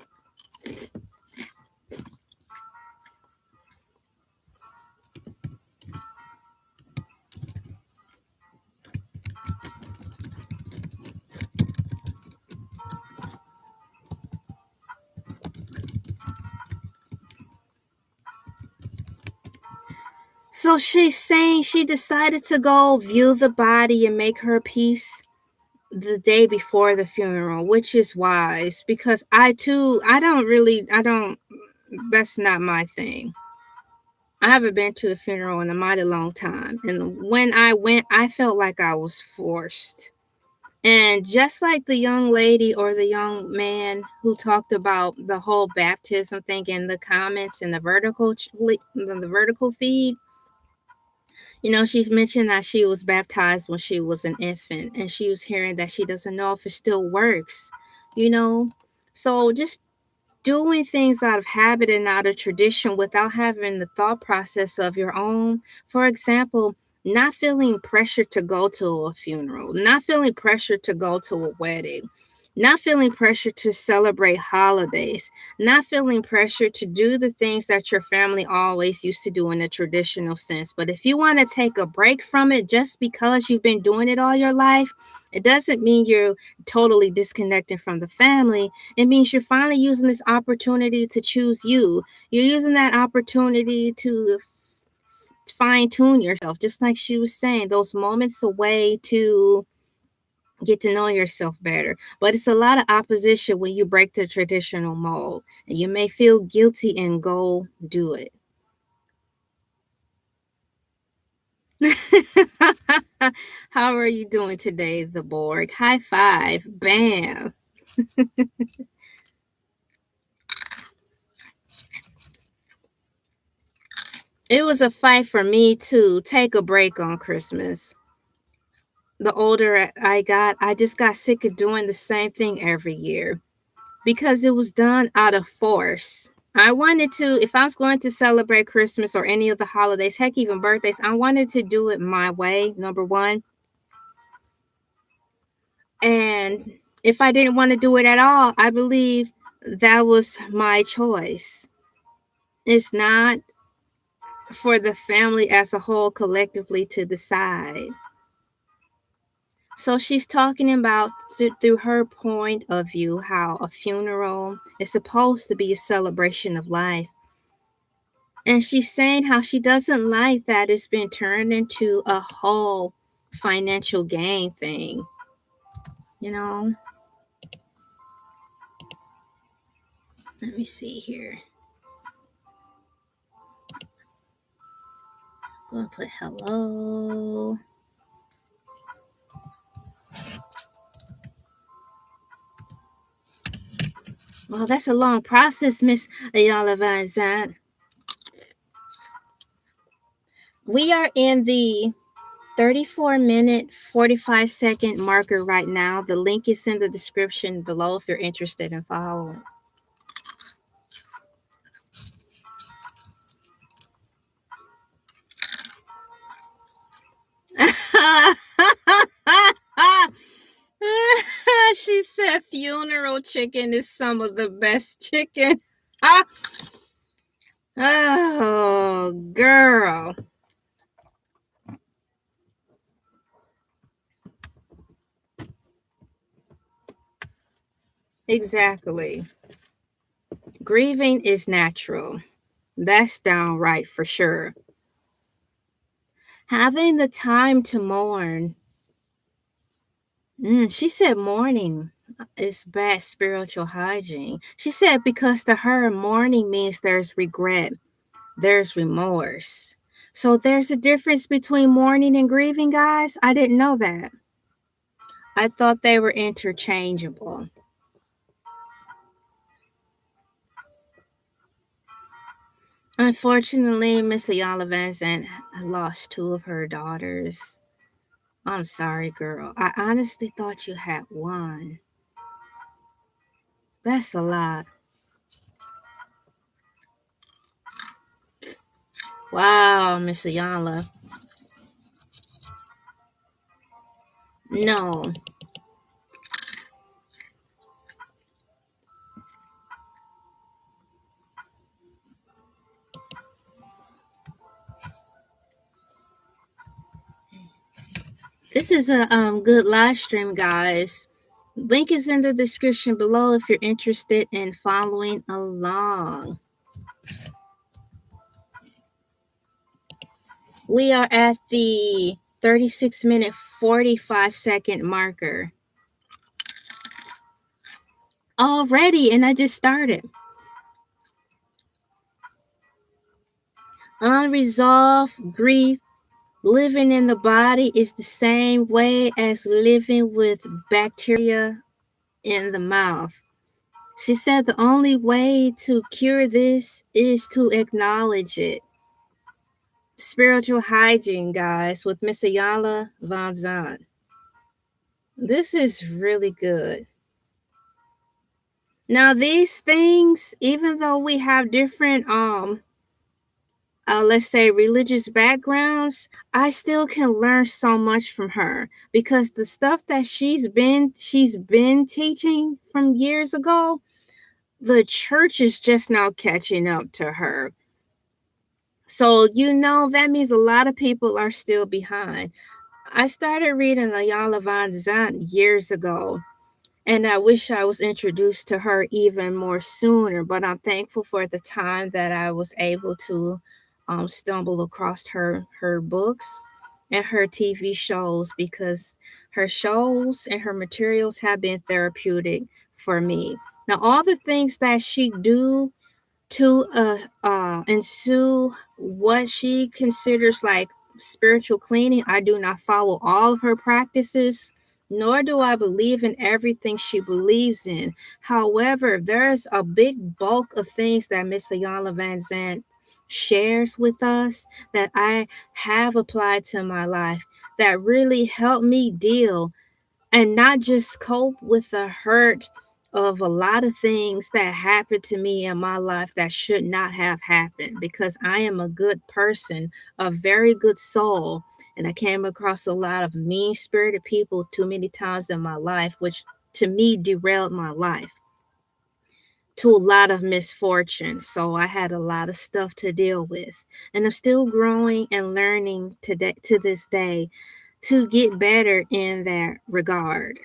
So she's saying she decided to go view the body and make her peace. the day before the funeral, which is wise because I don't, that's not my thing. I haven't been to a funeral in a mighty long time. And when I went, I felt like I was forced. And just like the young lady or the young man who talked about the whole baptism thing in the comments in the vertical feed, she's mentioned that she was baptized when she was an infant, and she was hearing that she doesn't know if it still works. You know, so just doing things out of habit and out of tradition without having the thought process of your own. For example, not feeling pressure to go to a funeral, not feeling pressure to go to a wedding, not feeling pressure to celebrate holidays, not feeling pressure to do the things that your family always used to do in a traditional sense. But if you want to take a break from it just because you've been doing it all your life, it doesn't mean you're totally disconnected from the family. It means you're finally using this opportunity to choose you. You're using that opportunity to fine tune yourself, just like she was saying, those moments away to get to know yourself better. But it's a lot of opposition when you break the traditional mold, and you may feel guilty and go do it. How are you doing today, the Borg? High five. Bam. It was a fight for me to take a break on Christmas. The older I got, I just got sick of doing the same thing every year because it was done out of force. I wanted to, if I was going to celebrate Christmas or any of the holidays, heck, even birthdays, I wanted to do it my way, number one. And if I didn't want to do it at all, I believe that was my choice. It's not for the family as a whole collectively to decide. So she's talking about through her point of view how a funeral is supposed to be a celebration of life. And she's saying how she doesn't like that it's been turned into a whole financial gain thing. You know, let me see here. I'm going to put hello. Well, that's a long process, Miss Iyanla Vanzant. We are in the 34-minute, 45-second marker right now. The link is in the description below if you're interested in following. She said funeral chicken is some of the best chicken. Oh, girl. Exactly. Grieving is natural. That's downright for sure. Having the time to mourn. She said mourning is bad spiritual hygiene. She said because to her, mourning means there's regret, there's remorse. So there's a difference between mourning and grieving, guys. I didn't know that. I thought they were interchangeable. Unfortunately, Miss Iyanla Vanzant lost two of her daughters. I'm sorry, girl. I honestly thought you had one. That's a lot. Wow, Miss Iyanla. No. This is a good live stream, guys. Link is in the description below if you're interested in following along. We are at the 36-minute, 45-second marker. already, and I just started. Unresolved grief, living in the body is the same way as living with bacteria in the mouth. She said the only way to cure this is to acknowledge it. Spiritual hygiene, guys, with Miss Iyanla Vanzant. This is really good. Now, these things, even though we have different let's say religious backgrounds, I still can learn so much from her because the stuff that she's been teaching from years ago, the church is just now catching up to her. So that means a lot of people are still behind. I started reading Iyanla Vanzant years ago, and I wish I was introduced to her even more sooner, but I'm thankful for the time that I was able to stumble across her books and her TV shows, because her shows and her materials have been therapeutic for me. Now, all the things that she do to ensue what she considers like spiritual cleaning, I do not follow all of her practices, nor do I believe in everything she believes in. However, there's a big bulk of things that Miss Iyanla Vanzant shares with us that I have applied to my life that really help me deal and not just cope with the hurt of a lot of things that happened to me in my life that should not have happened, because I am a good person, a very good soul, and I came across a lot of mean spirited people too many times in my life, which to me derailed my life to a lot of misfortune. So I had a lot of stuff to deal with, and I'm still growing and learning to this day to get better in that regard.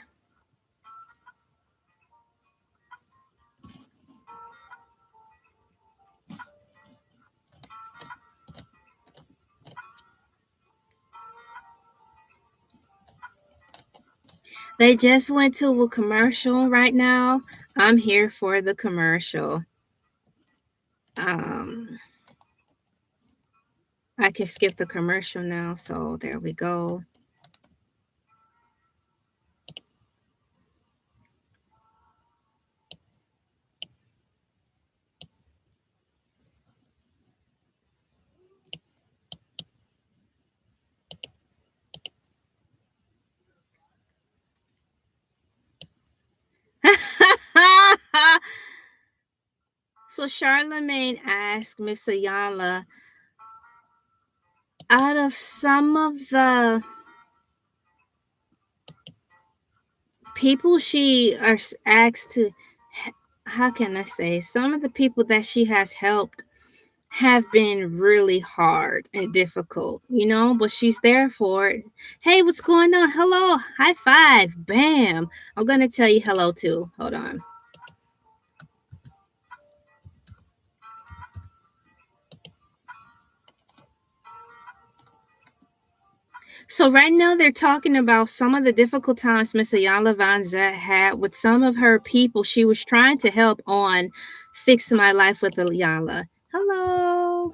They just went to a commercial right now. I'm here for the commercial. Um, I can skip the commercial now, so there we go. So Charlemagne asked Miss Iyanla, out of some of the people she asked to, how can I say, some of the people that she has helped have been really hard and difficult, but she's there for it. Hey, what's going on? Hello, high five, bam. I'm going to tell you hello too. Hold on. So right now they're talking about some of the difficult times Miss Iyanla Vanzant had with some of her people she was trying to help on Fix My Life with Iyanla. Hello.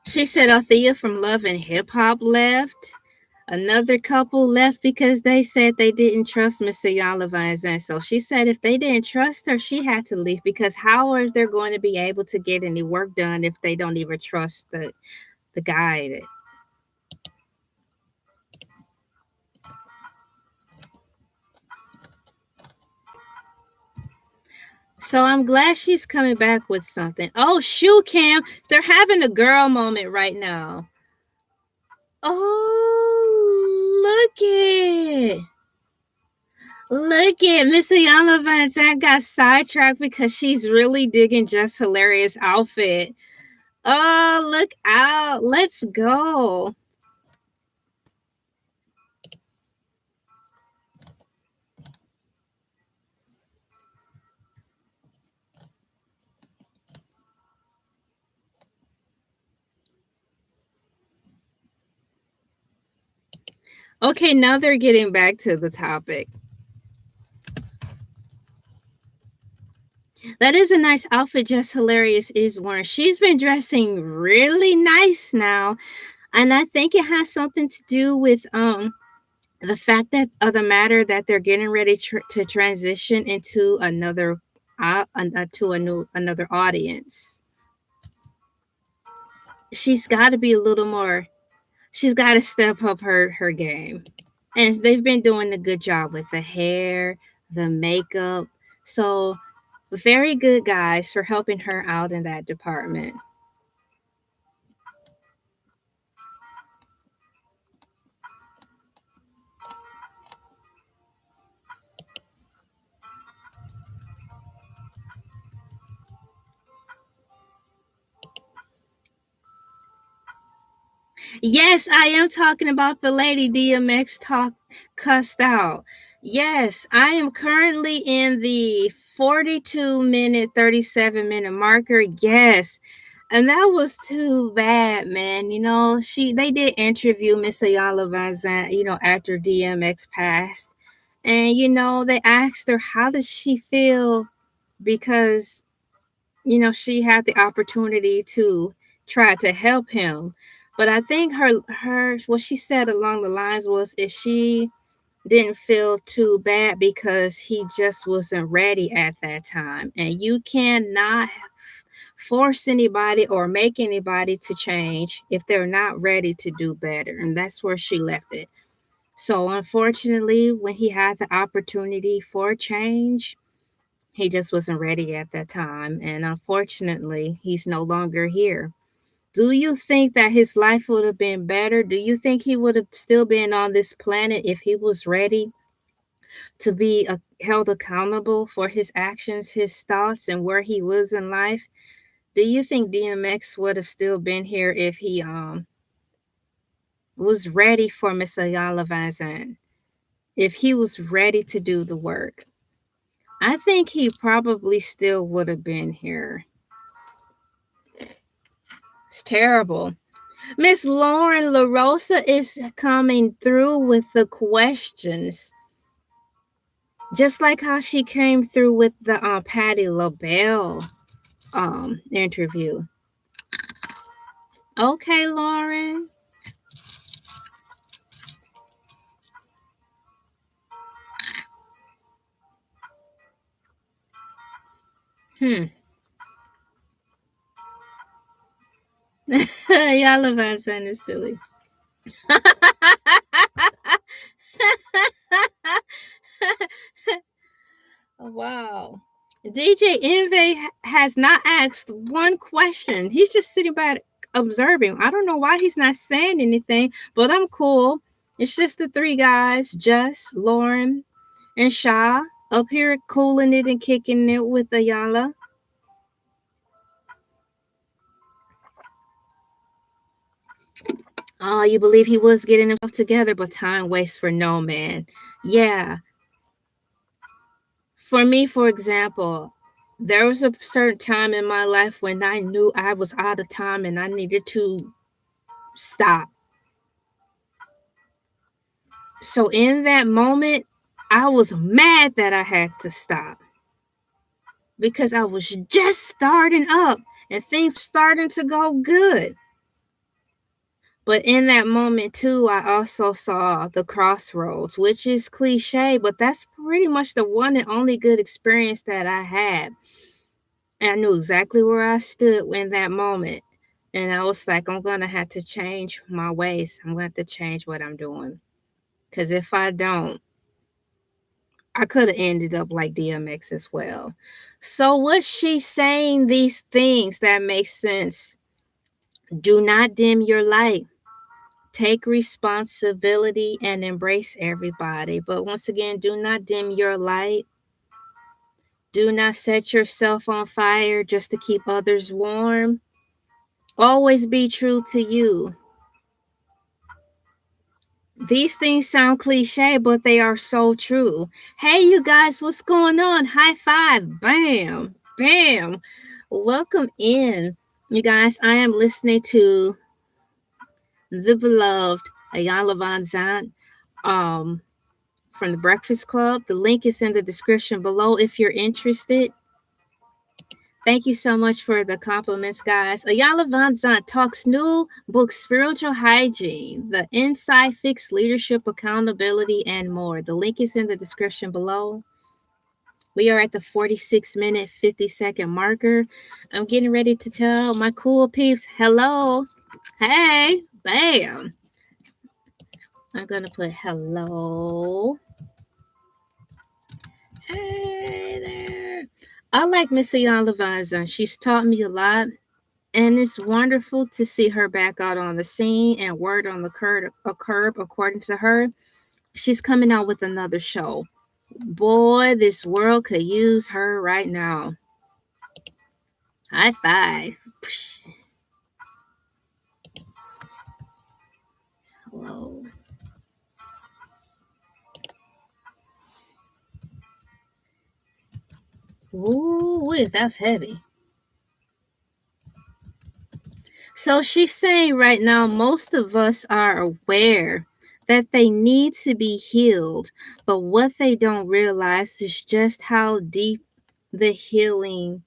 She said Althea from Love and Hip Hop left. Another couple left because they said they didn't trust Miss Iyanla Vanzant. So she said if they didn't trust her, she had to leave, because how are they going to be able to get any work done if they don't even trust the guy? So I'm glad she's coming back with something. Oh, shoot, Cam. They're having a girl moment right now. Oh, look it. Look at Miss Iyanla Vanzant got sidetracked because she's really digging Just Hilarious outfit. Oh, look out. Let's go. Okay, now they're getting back to the topic. That is a nice outfit. Just Hilarious is wearing. She's been dressing really nice now, and I think it has something to do with the fact that of the matter that they're getting ready to transition into to a new another audience. She's got to be a little more. She's got to step up her game, and they've been doing a good job with the hair, the makeup. So very good, guys, for helping her out in that department. Yes, I am talking about the lady DMX talk cussed out. Yes, I am currently in the 42-minute, 37-minute marker. Yes. And that was too bad, man. You know, they did interview Miss Iyanla Vanzant, after DMX passed. And they asked her how does she feel because she had the opportunity to try to help him. But I think her what she said along the lines was if she didn't feel too bad because he just wasn't ready at that time. And you cannot force anybody or make anybody to change if they're not ready to do better. And that's where she left it. So unfortunately, when he had the opportunity for change, he just wasn't ready at that time. And unfortunately, he's no longer here. Do you think that his life would have been better? Do you think he would have still been on this planet if he was ready to be held accountable for his actions, his thoughts, and where he was in life? Do you think DMX would have still been here if he was ready for Miss Ayala Vanzant? If he was ready to do the work? I think he probably still would have been here. It's terrible. Miss Lauren LaRosa is coming through with the questions. Just like how she came through with the Patti LaBelle interview. Okay, Lauren. Hmm. Y'all love Vanzant is silly. Wow. DJ Envy has not asked one question. He's just sitting back observing. I don't know why he's not saying anything, but I'm cool. It's just the three guys, Jess, Lauren, and Sha, up here cooling it and kicking it with Iyanla. Oh, you believe he was getting himself together, but time waits for no man. Yeah. For me, for example, there was a certain time in my life when I knew I was out of time and I needed to stop. So in that moment, I was mad that I had to stop because I was just starting up and things were starting to go good. But in that moment, too, I also saw the crossroads, which is cliche, but that's pretty much the one and only good experience that I had. And I knew exactly where I stood in that moment. And I was like, I'm going to have to change my ways. I'm going to have to change what I'm doing. Because if I don't, I could have ended up like DMX as well. So, was she saying these things that make sense? Do not dim your light. Take responsibility and embrace everybody. But once again, do not dim your light. Do not set yourself on fire just to keep others warm. Always be true to you. These things sound cliche, but they are so true. Hey, you guys, what's going on? High five. Bam. Bam. Welcome in. You guys, I am listening to the beloved Iyanla Vanzant um, from the Breakfast Club. The link is in the description below if you're interested. Thank you so much for the compliments, guys. Iyanla Vanzant talks new book, Spiritual Hygiene, The Inside Fix, Leadership, Accountability, and more. The link is in the description below. We are at the 46-minute, 50-second marker. I'm getting ready to tell my cool peeps hello. Hey, bam. I'm going to put hello. Hey there. I like Miss Iyanla Vanzant. She's taught me a lot. And it's wonderful to see her back out on the scene and word on the curb, according to her. She's coming out with another show. Boy, this world could use her right now. High five. Hello. Ooh, that's heavy. So she's saying right now, most of us are aware that they need to be healed, but what they don't realize is just how deep the healing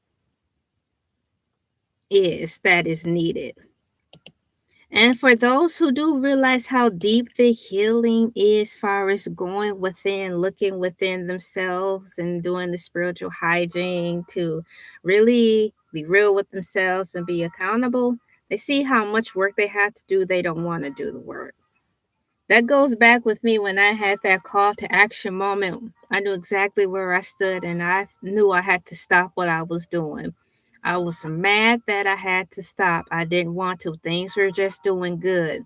that is needed. And for those who do realize how deep the healing is, as far as going within, looking within themselves and doing the spiritual hygiene to really be real with themselves and be accountable, they see how much work they have to do. They don't want to do the work. That goes back with me when I had that call to action moment. I knew exactly where I stood and I knew I had to stop what I was doing. I was mad that I had to stop. I didn't want to. Things were just doing good.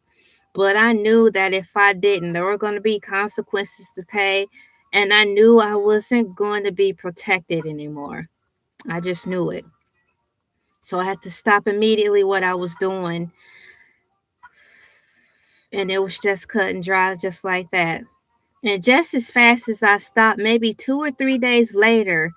But I knew that if I didn't, there were going to be consequences to pay. And I knew I wasn't going to be protected anymore. I just knew it. So I had to stop immediately what I was doing. And it was just cut and dry, just like that. And just as fast as I stopped, maybe 2 or 3 days later,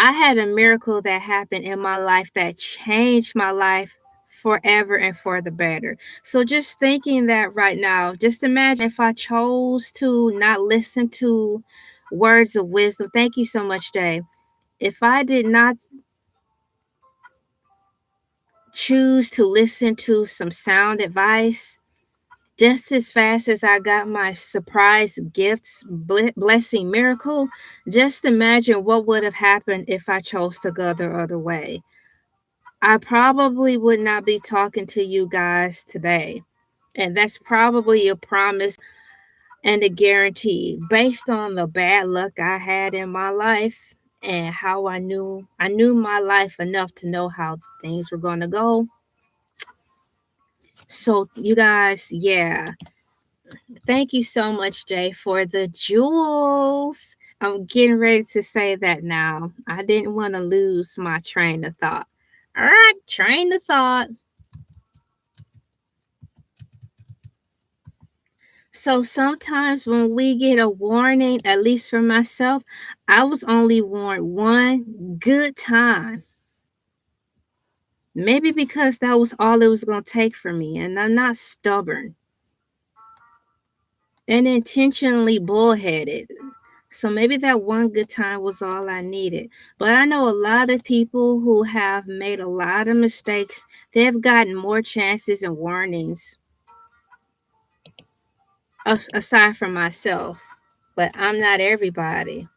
I had a miracle that happened in my life that changed my life forever and for the better. So just thinking that right now, just imagine if I chose to not listen to words of wisdom. Thank you so much, Jay. If I did not choose to listen to some sound advice, just as fast as I got my surprise gifts, blessing miracle, just imagine what would have happened if I chose to go the other way. I probably would not be talking to you guys today. And that's probably a promise and a guarantee based on the bad luck I had in my life and how I knew my life enough to know how things were going to go. So you guys, yeah, thank you so much, Jay, for the jewels. I'm getting ready to say that now. I didn't want to lose my train of thought. All right, train of thought. So sometimes when we get a warning, at least for myself, I was only warned one good time. Maybe because that was all it was going to take for me, and I'm not stubborn and intentionally bullheaded. So maybe that one good time was all I needed. But I know a lot of people who have made a lot of mistakes. They've gotten more chances and warnings aside from myself. But I'm not everybody.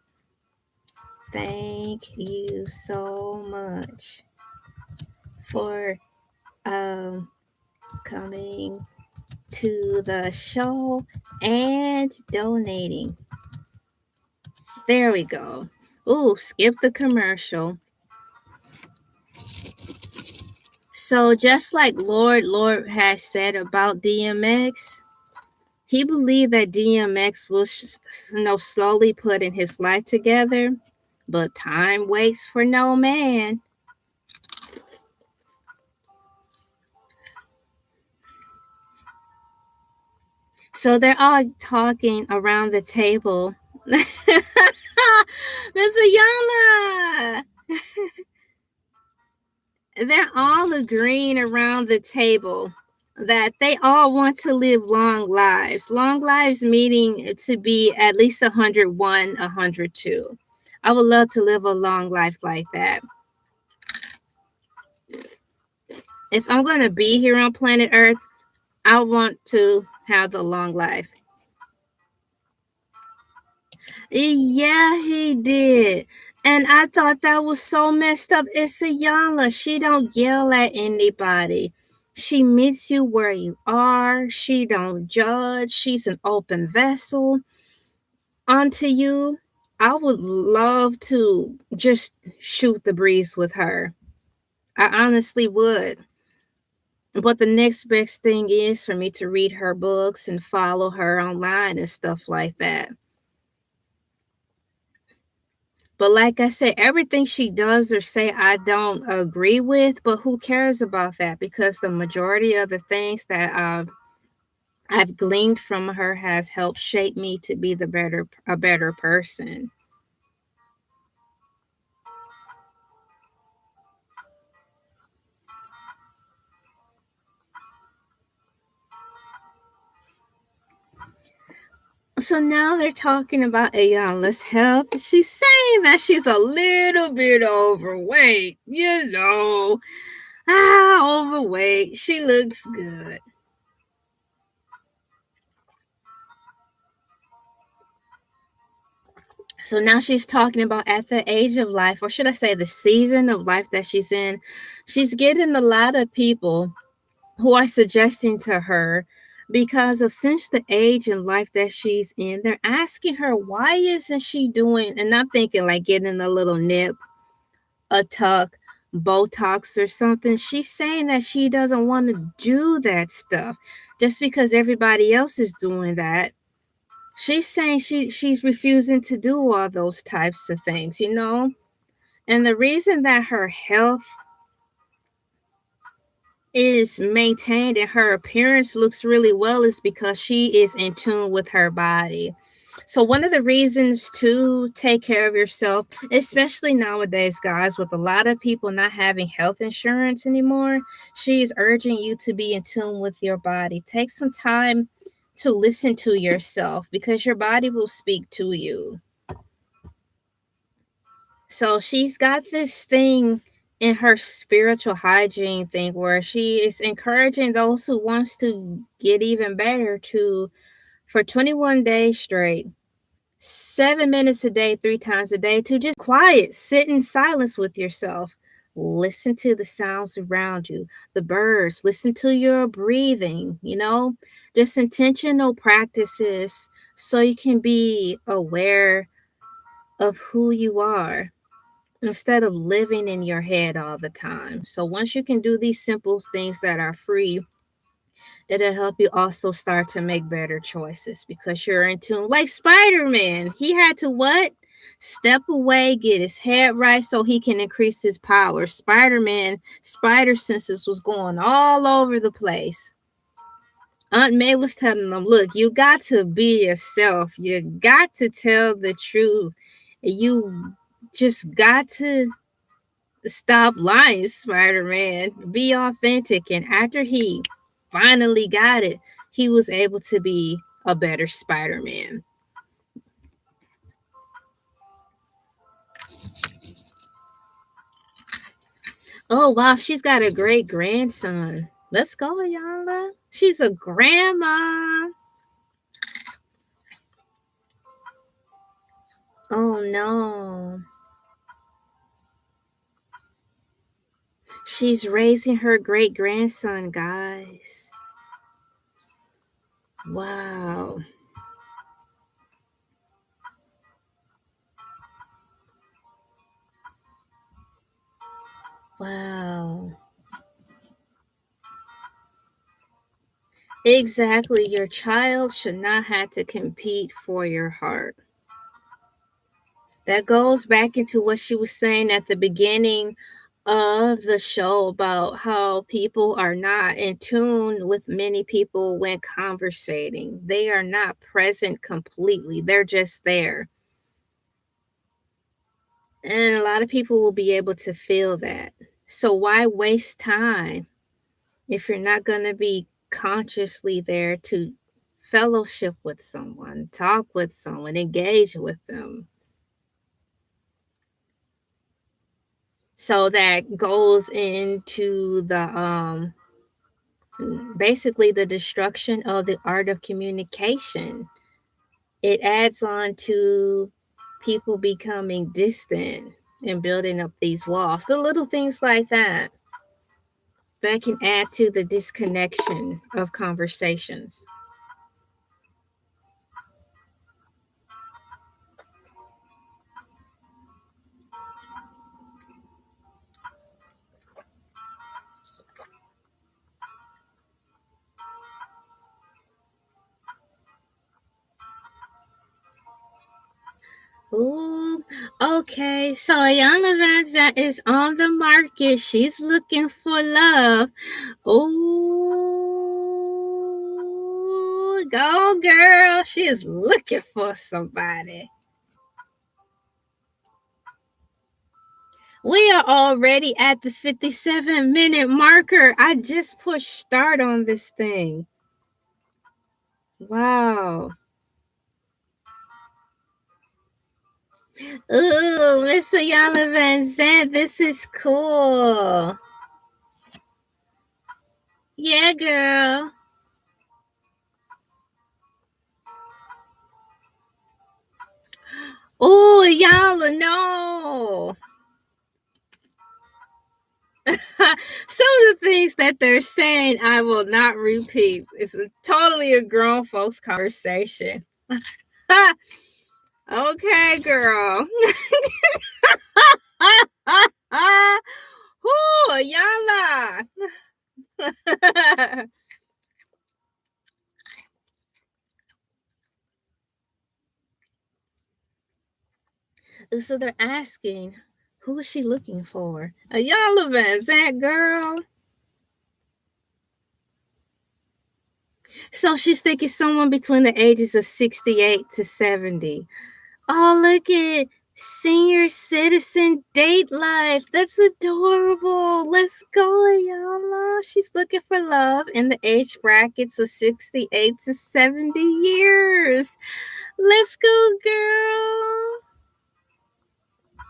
Thank you so much for coming to the show and donating. There we go. Ooh, skip the commercial. So just like Lord has said about DMX, he believed that DMX was slowly putting his life together, but time waits for no man. So they're all talking around the table. Miss Iyanla! They're all agreeing around the table. that they all want to live long lives. Long lives meaning to be at least 101, 102. I would love to live a long life like that. If I'm going to be here on planet Earth, I want to have the long life. Yeah, he did. And I thought that was so messed up. It's Iyanla. She don't yell at anybody. She meets you where you are. She don't judge. She's an open vessel onto you. I would love to just shoot the breeze with her. I honestly would. But the next best thing is for me to read her books and follow her online and stuff like that. But like I said, everything she does or say, I don't agree with. But who cares about that? Because the majority of the things that I've gleaned from her has helped shape me to be a better person. So now they're talking about Iyanla's health. She's saying that she's a little bit overweight. Overweight. She looks good. So now she's talking about at the age of life, or should I say the season of life that she's in, she's getting a lot of people who are suggesting to her because of since the age and life that she's in, they're asking her why isn't she doing, and I'm thinking like getting a little nip, a tuck, Botox or something. She's saying that she doesn't want to do that stuff just because everybody else is doing that. She's saying she's refusing to do all those types of things. And the reason that her health is maintained and her appearance looks really well is because she is in tune with her body. So one of the reasons to take care of yourself, especially nowadays, guys, with a lot of people not having health insurance anymore, she is urging you to be in tune with your body. Take some time to listen to yourself because your body will speak to you. So she's got this thing in her spiritual hygiene thing where she is encouraging those who wants to get even better to for 21 days straight, 7 minutes a day, 3 times a day, to just quiet, sit in silence with yourself. Listen to the sounds around you, the birds, listen to your breathing, just intentional practices so you can be aware of who you are instead of living in your head all the time. So once you can do these simple things that are free, it'll help you also start to make better choices because you're in tune. Like Spider-Man, he had to what? Step away, get his head right so he can increase his power. Spider-Man, spider senses was going all over the place. Aunt May was telling them, look, you got to be yourself. You got to tell the truth. You just got to stop lying, Spider-Man. Be authentic. And after he finally got it, he was able to be a better Spider-Man. Oh, wow. She's got a great grandson. Let's go, Iyanla. She's a grandma. Oh, no. She's raising her great grandson, guys. Wow. Wow. Exactly. Your child should not have to compete for your heart. That goes back into what she was saying at the beginning of the show about how people are not in tune with many people when conversating. They are not present completely, they're just there. And a lot of people will be able to feel that. So why waste time if you're not going to be consciously there to fellowship with someone, talk with someone, engage with them. So that goes into the basically the destruction of the art of communication. It adds on to people becoming distant and building up these walls. The little things like that can add to the disconnection of conversations. Ooh, okay. So Iyanla Vanzant is on the market. She's looking for love. Ooh, go girl. She is looking for somebody. We are already at the 57-minute marker. I just pushed start on this thing. Wow. Ooh, Miss Iyanla Vanzant, this is cool. Yeah, girl. Oh, Iyanla, no. Some of the things that they're saying, I will not repeat. It's totally a grown folks conversation. Okay, girl. Ooh, Iyanla. So they're asking, who is she looking for? Iyanla Vanzant, girl. So she's thinking someone between the ages of 68 to 70. Oh, look at senior citizen date life. That's adorable. Let's go, Iyanla. She's looking for love in the age brackets of 68 to 70 years. Let's go, girl.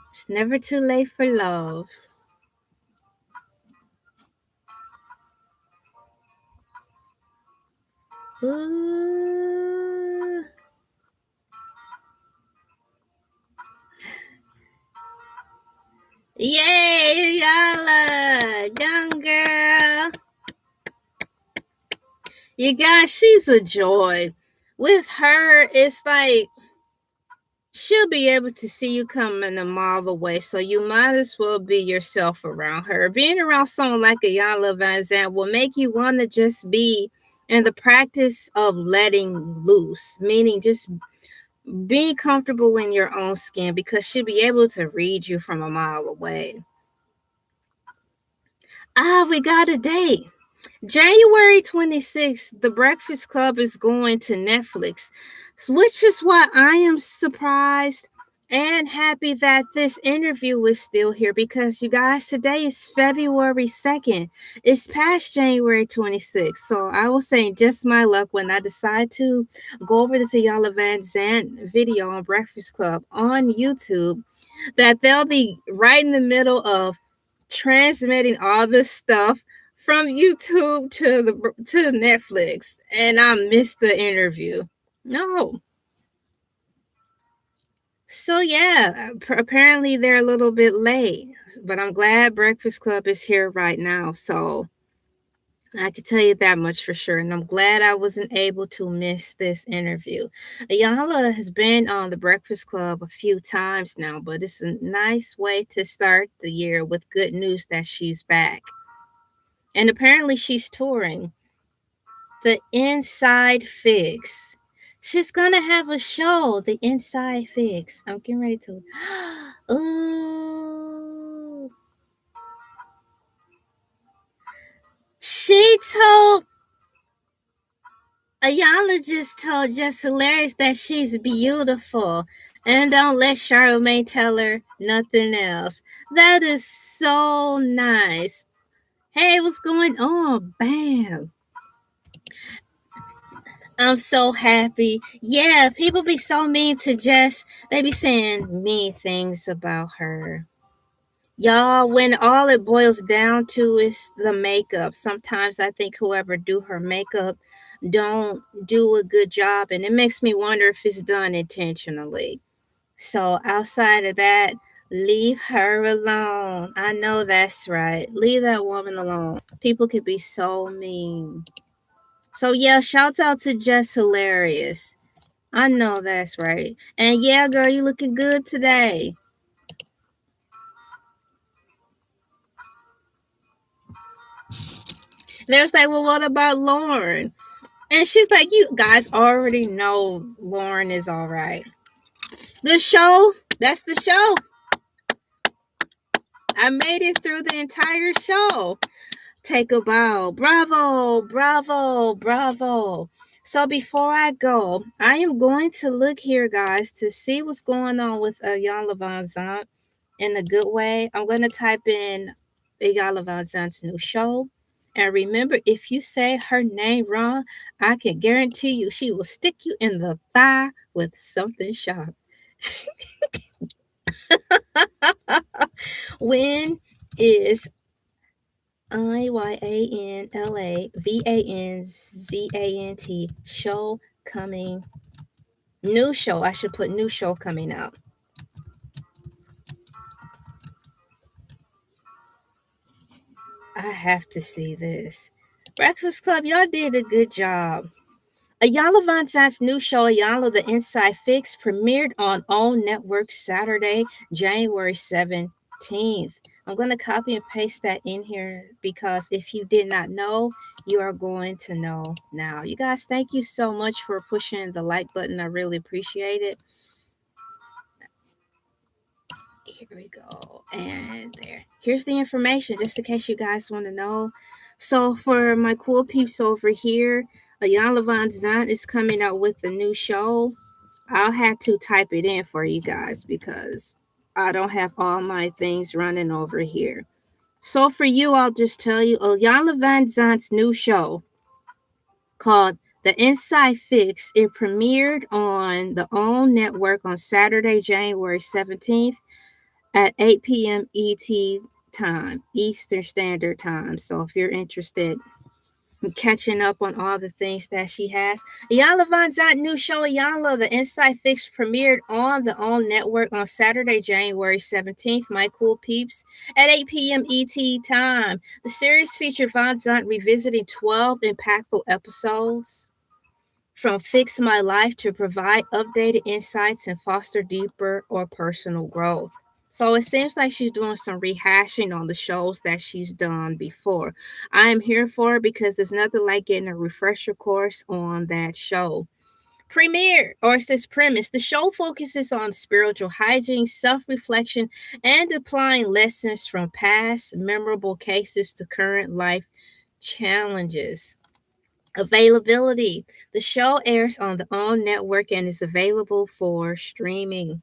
It's never too late for love. Ooh. Yay, Iyanla. Young girl. You guys, she's a joy. With her, it's like she'll be able to see you coming a mile away, so you might as well be yourself around her. Being around someone like Iyanla Vanzant will make you want to just be in the practice of letting loose, meaning just being comfortable in your own skin, because she'll be able to read you from a mile away. Ah, we got a date. January 26th, The Breakfast Club is going to Netflix, which is why I am surprised and happy that this interview is still here, because you guys, today is February 2nd. It's past January 26th. So I was saying just my luck when I decide to go over this Iyanla Vanzant video on Breakfast Club on YouTube, that they'll be right in the middle of transmitting all this stuff from YouTube to Netflix, and I missed the interview. No. So yeah, apparently they're a little bit late, but I'm glad Breakfast Club is here right now. So I can tell you that much for sure, and I'm glad I wasn't able to miss this interview. Iyanla has been on the Breakfast Club a few times now, but it's a nice way to start the year with good news that she's back. And apparently she's touring the Inside Fix. She's gonna have a show, the Inside Fix. I'm getting ready to. Ooh. She told Iyanla just told Just Hilarious that she's beautiful. And don't let Charlamagne tell her nothing else. That is so nice. Hey, what's going on? Bam. I'm so happy. Yeah, people be so mean to Jess. They be saying mean things about her. Y'all, when all it boils down to is the makeup. Sometimes I think whoever do her makeup don't do a good job, and it makes me wonder if it's done intentionally. So outside of that, leave her alone. I know that's right. Leave that woman alone. People can be so mean. So yeah, shouts out to Just Hilarious. I know that's right. And yeah, girl, you looking good today. They was like, well, what about Lauren? And she's like, you guys already know Lauren is all right. The show, that's the show. I made it through the entire show. Take a bow. Bravo, bravo, bravo. So before I go, I am going to look here, guys, to see what's going on with Iyanla Vanzant in a good way. I'm going to type in Iyanla Vanzant's new show. And remember, if you say her name wrong, I can guarantee you she will stick you in the thigh with something sharp. When is Iyanla Vanzant show coming? New show. I should put new show coming out. I have to see this. Breakfast Club, y'all did a good job. Iyanla Vanzant's new show, Iyanla the Inside Fix, premiered on OWN Network Saturday, January 17th. I'm going to copy and paste that in here because if you did not know, you are going to know now. You guys, thank you so much for pushing the like button. I really appreciate it. Here we go. And there. Here's the information just in case you guys want to know. So for my cool peeps over here, Iyanla Vanzant is coming out with a new show. I'll have to type it in for you guys because I don't have all my things running over here. So for you, I'll just tell you Iyanla Vanzant's new show called The Inside Fix. It premiered on the OWN network on Saturday, January 17th at 8 p.m. ET time, Eastern Standard Time. So if you're interested in catching up on all the things that she has, Iyanla Vanzant new show Iyanla the Inside Fix premiered on the OWN network on Saturday, January 17th. My cool peeps at 8 p.m. ET time. The series featured Vanzant revisiting 12 impactful episodes from Fix My Life to provide updated insights and foster deeper or personal growth. So it seems like she's doing some rehashing on the shows that she's done before. I am here for it because there's nothing like getting a refresher course on that show. Premiere, or it says premise, the show focuses on spiritual hygiene, self reflection, and applying lessons from past memorable cases to current life challenges. Availability. The show airs on the OWN network and is available for streaming.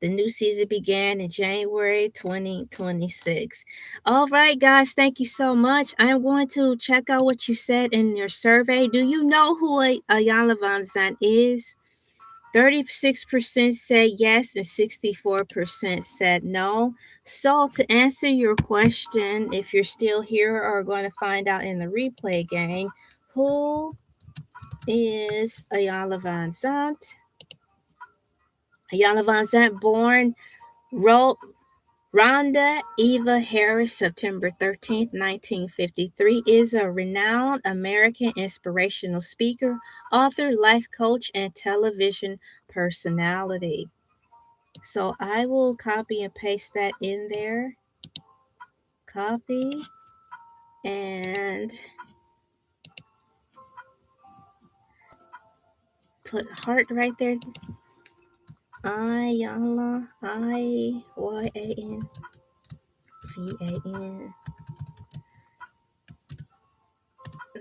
The new season began in January 2026. All right, guys, thank you so much. I am going to check out what you said in your survey. Do you know who Iyanla Vanzant is? 36% said yes and 64% said no. So, to answer your question, if you're still here or going to find out in the replay gang, who is Iyanla Vanzant? Iyanla Vanzant, born Ro- Rhonda Eva Harris, September 13th, 1953, is a renowned American inspirational speaker, author, life coach, and television personality. So I will copy and paste that in there. Copy and put heart right there. Iyanla, Iyanvan.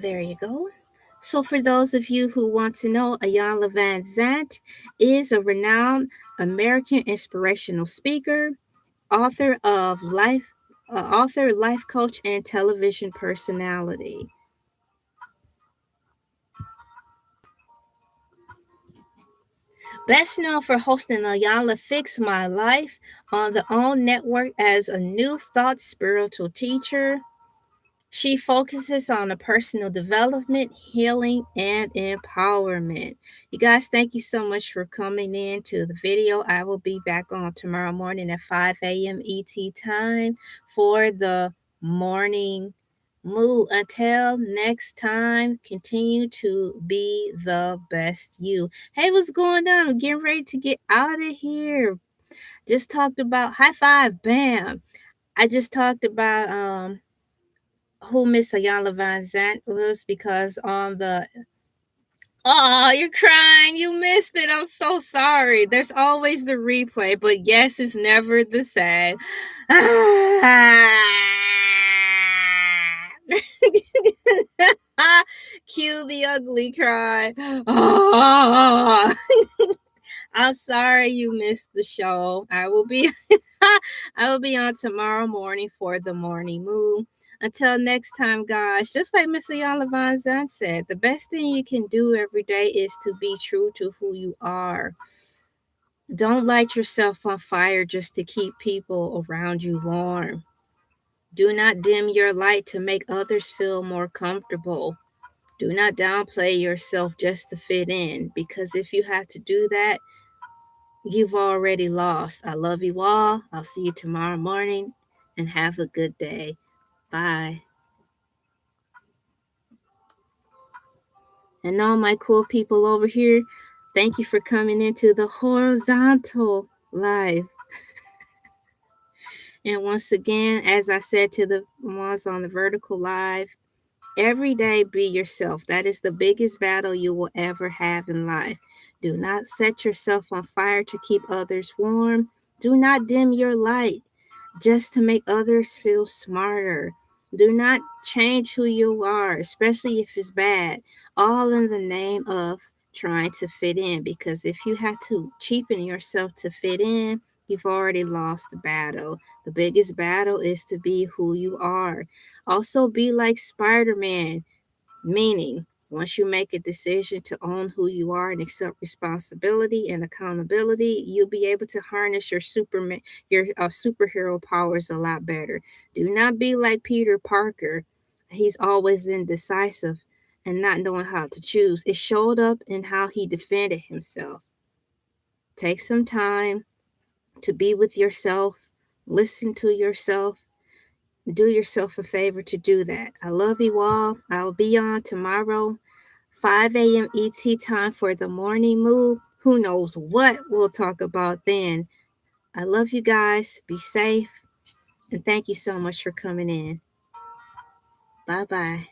There you go. So, for those of you who want to know, Iyanla Vanzant is a renowned American inspirational speaker, author of life coach, and television personality. Best known for hosting Iyanla Fix My Life on the OWN network as a New Thought spiritual teacher. She focuses on the personal development, healing, and empowerment. You guys, thank you so much for coming in to the video. I will be back on tomorrow morning at 5 a.m. ET time for the morning move. Until next time, continue to be the best you. Hey, what's going on? I'm getting ready to get out of here. Just talked about high five, bam. I just talked about who Miss Iyanla Vanzant was because on the you're crying. You missed it. I'm so sorry. There's always the replay, but yes, it's never the same. Cue the ugly cry. I'm sorry you missed the show. I will be I will be on tomorrow morning for the morning move. Until next time, guys, just like Miss Iyanla Vanzant said, the best thing you can do every day is to be true to who you are. Don't light yourself on fire just to keep people around you warm. Do not dim your light to make others feel more comfortable. Do not downplay yourself just to fit in, because if you have to do that, you've already lost. I love you all. I'll see you tomorrow morning and have a good day. Bye. And all my cool people over here, thank you for coming into the horizontal live. And once again, as I said to the ones on the vertical live, every day be yourself. That is the biggest battle you will ever have in life. Do not set yourself on fire to keep others warm. Do not dim your light just to make others feel smarter. Do not change who you are, especially if it's bad, all in the name of trying to fit in. Because if you have to cheapen yourself to fit in, you've already lost the battle. The biggest battle is to be who you are. Also, be like Spider Man. Meaning, once you make a decision to own who you are and accept responsibility and accountability, you'll be able to harness your superhero powers a lot better. Do not be like Peter Parker. He's always indecisive and not knowing how to choose. It showed up in how he defended himself. Take some time to be with yourself, listen to yourself, do yourself a favor to do that. I love you all. I'll be on tomorrow, 5 a.m. ET time for the morning move. Who knows what we'll talk about then. I love you guys. Be safe. And thank you so much for coming in. Bye bye.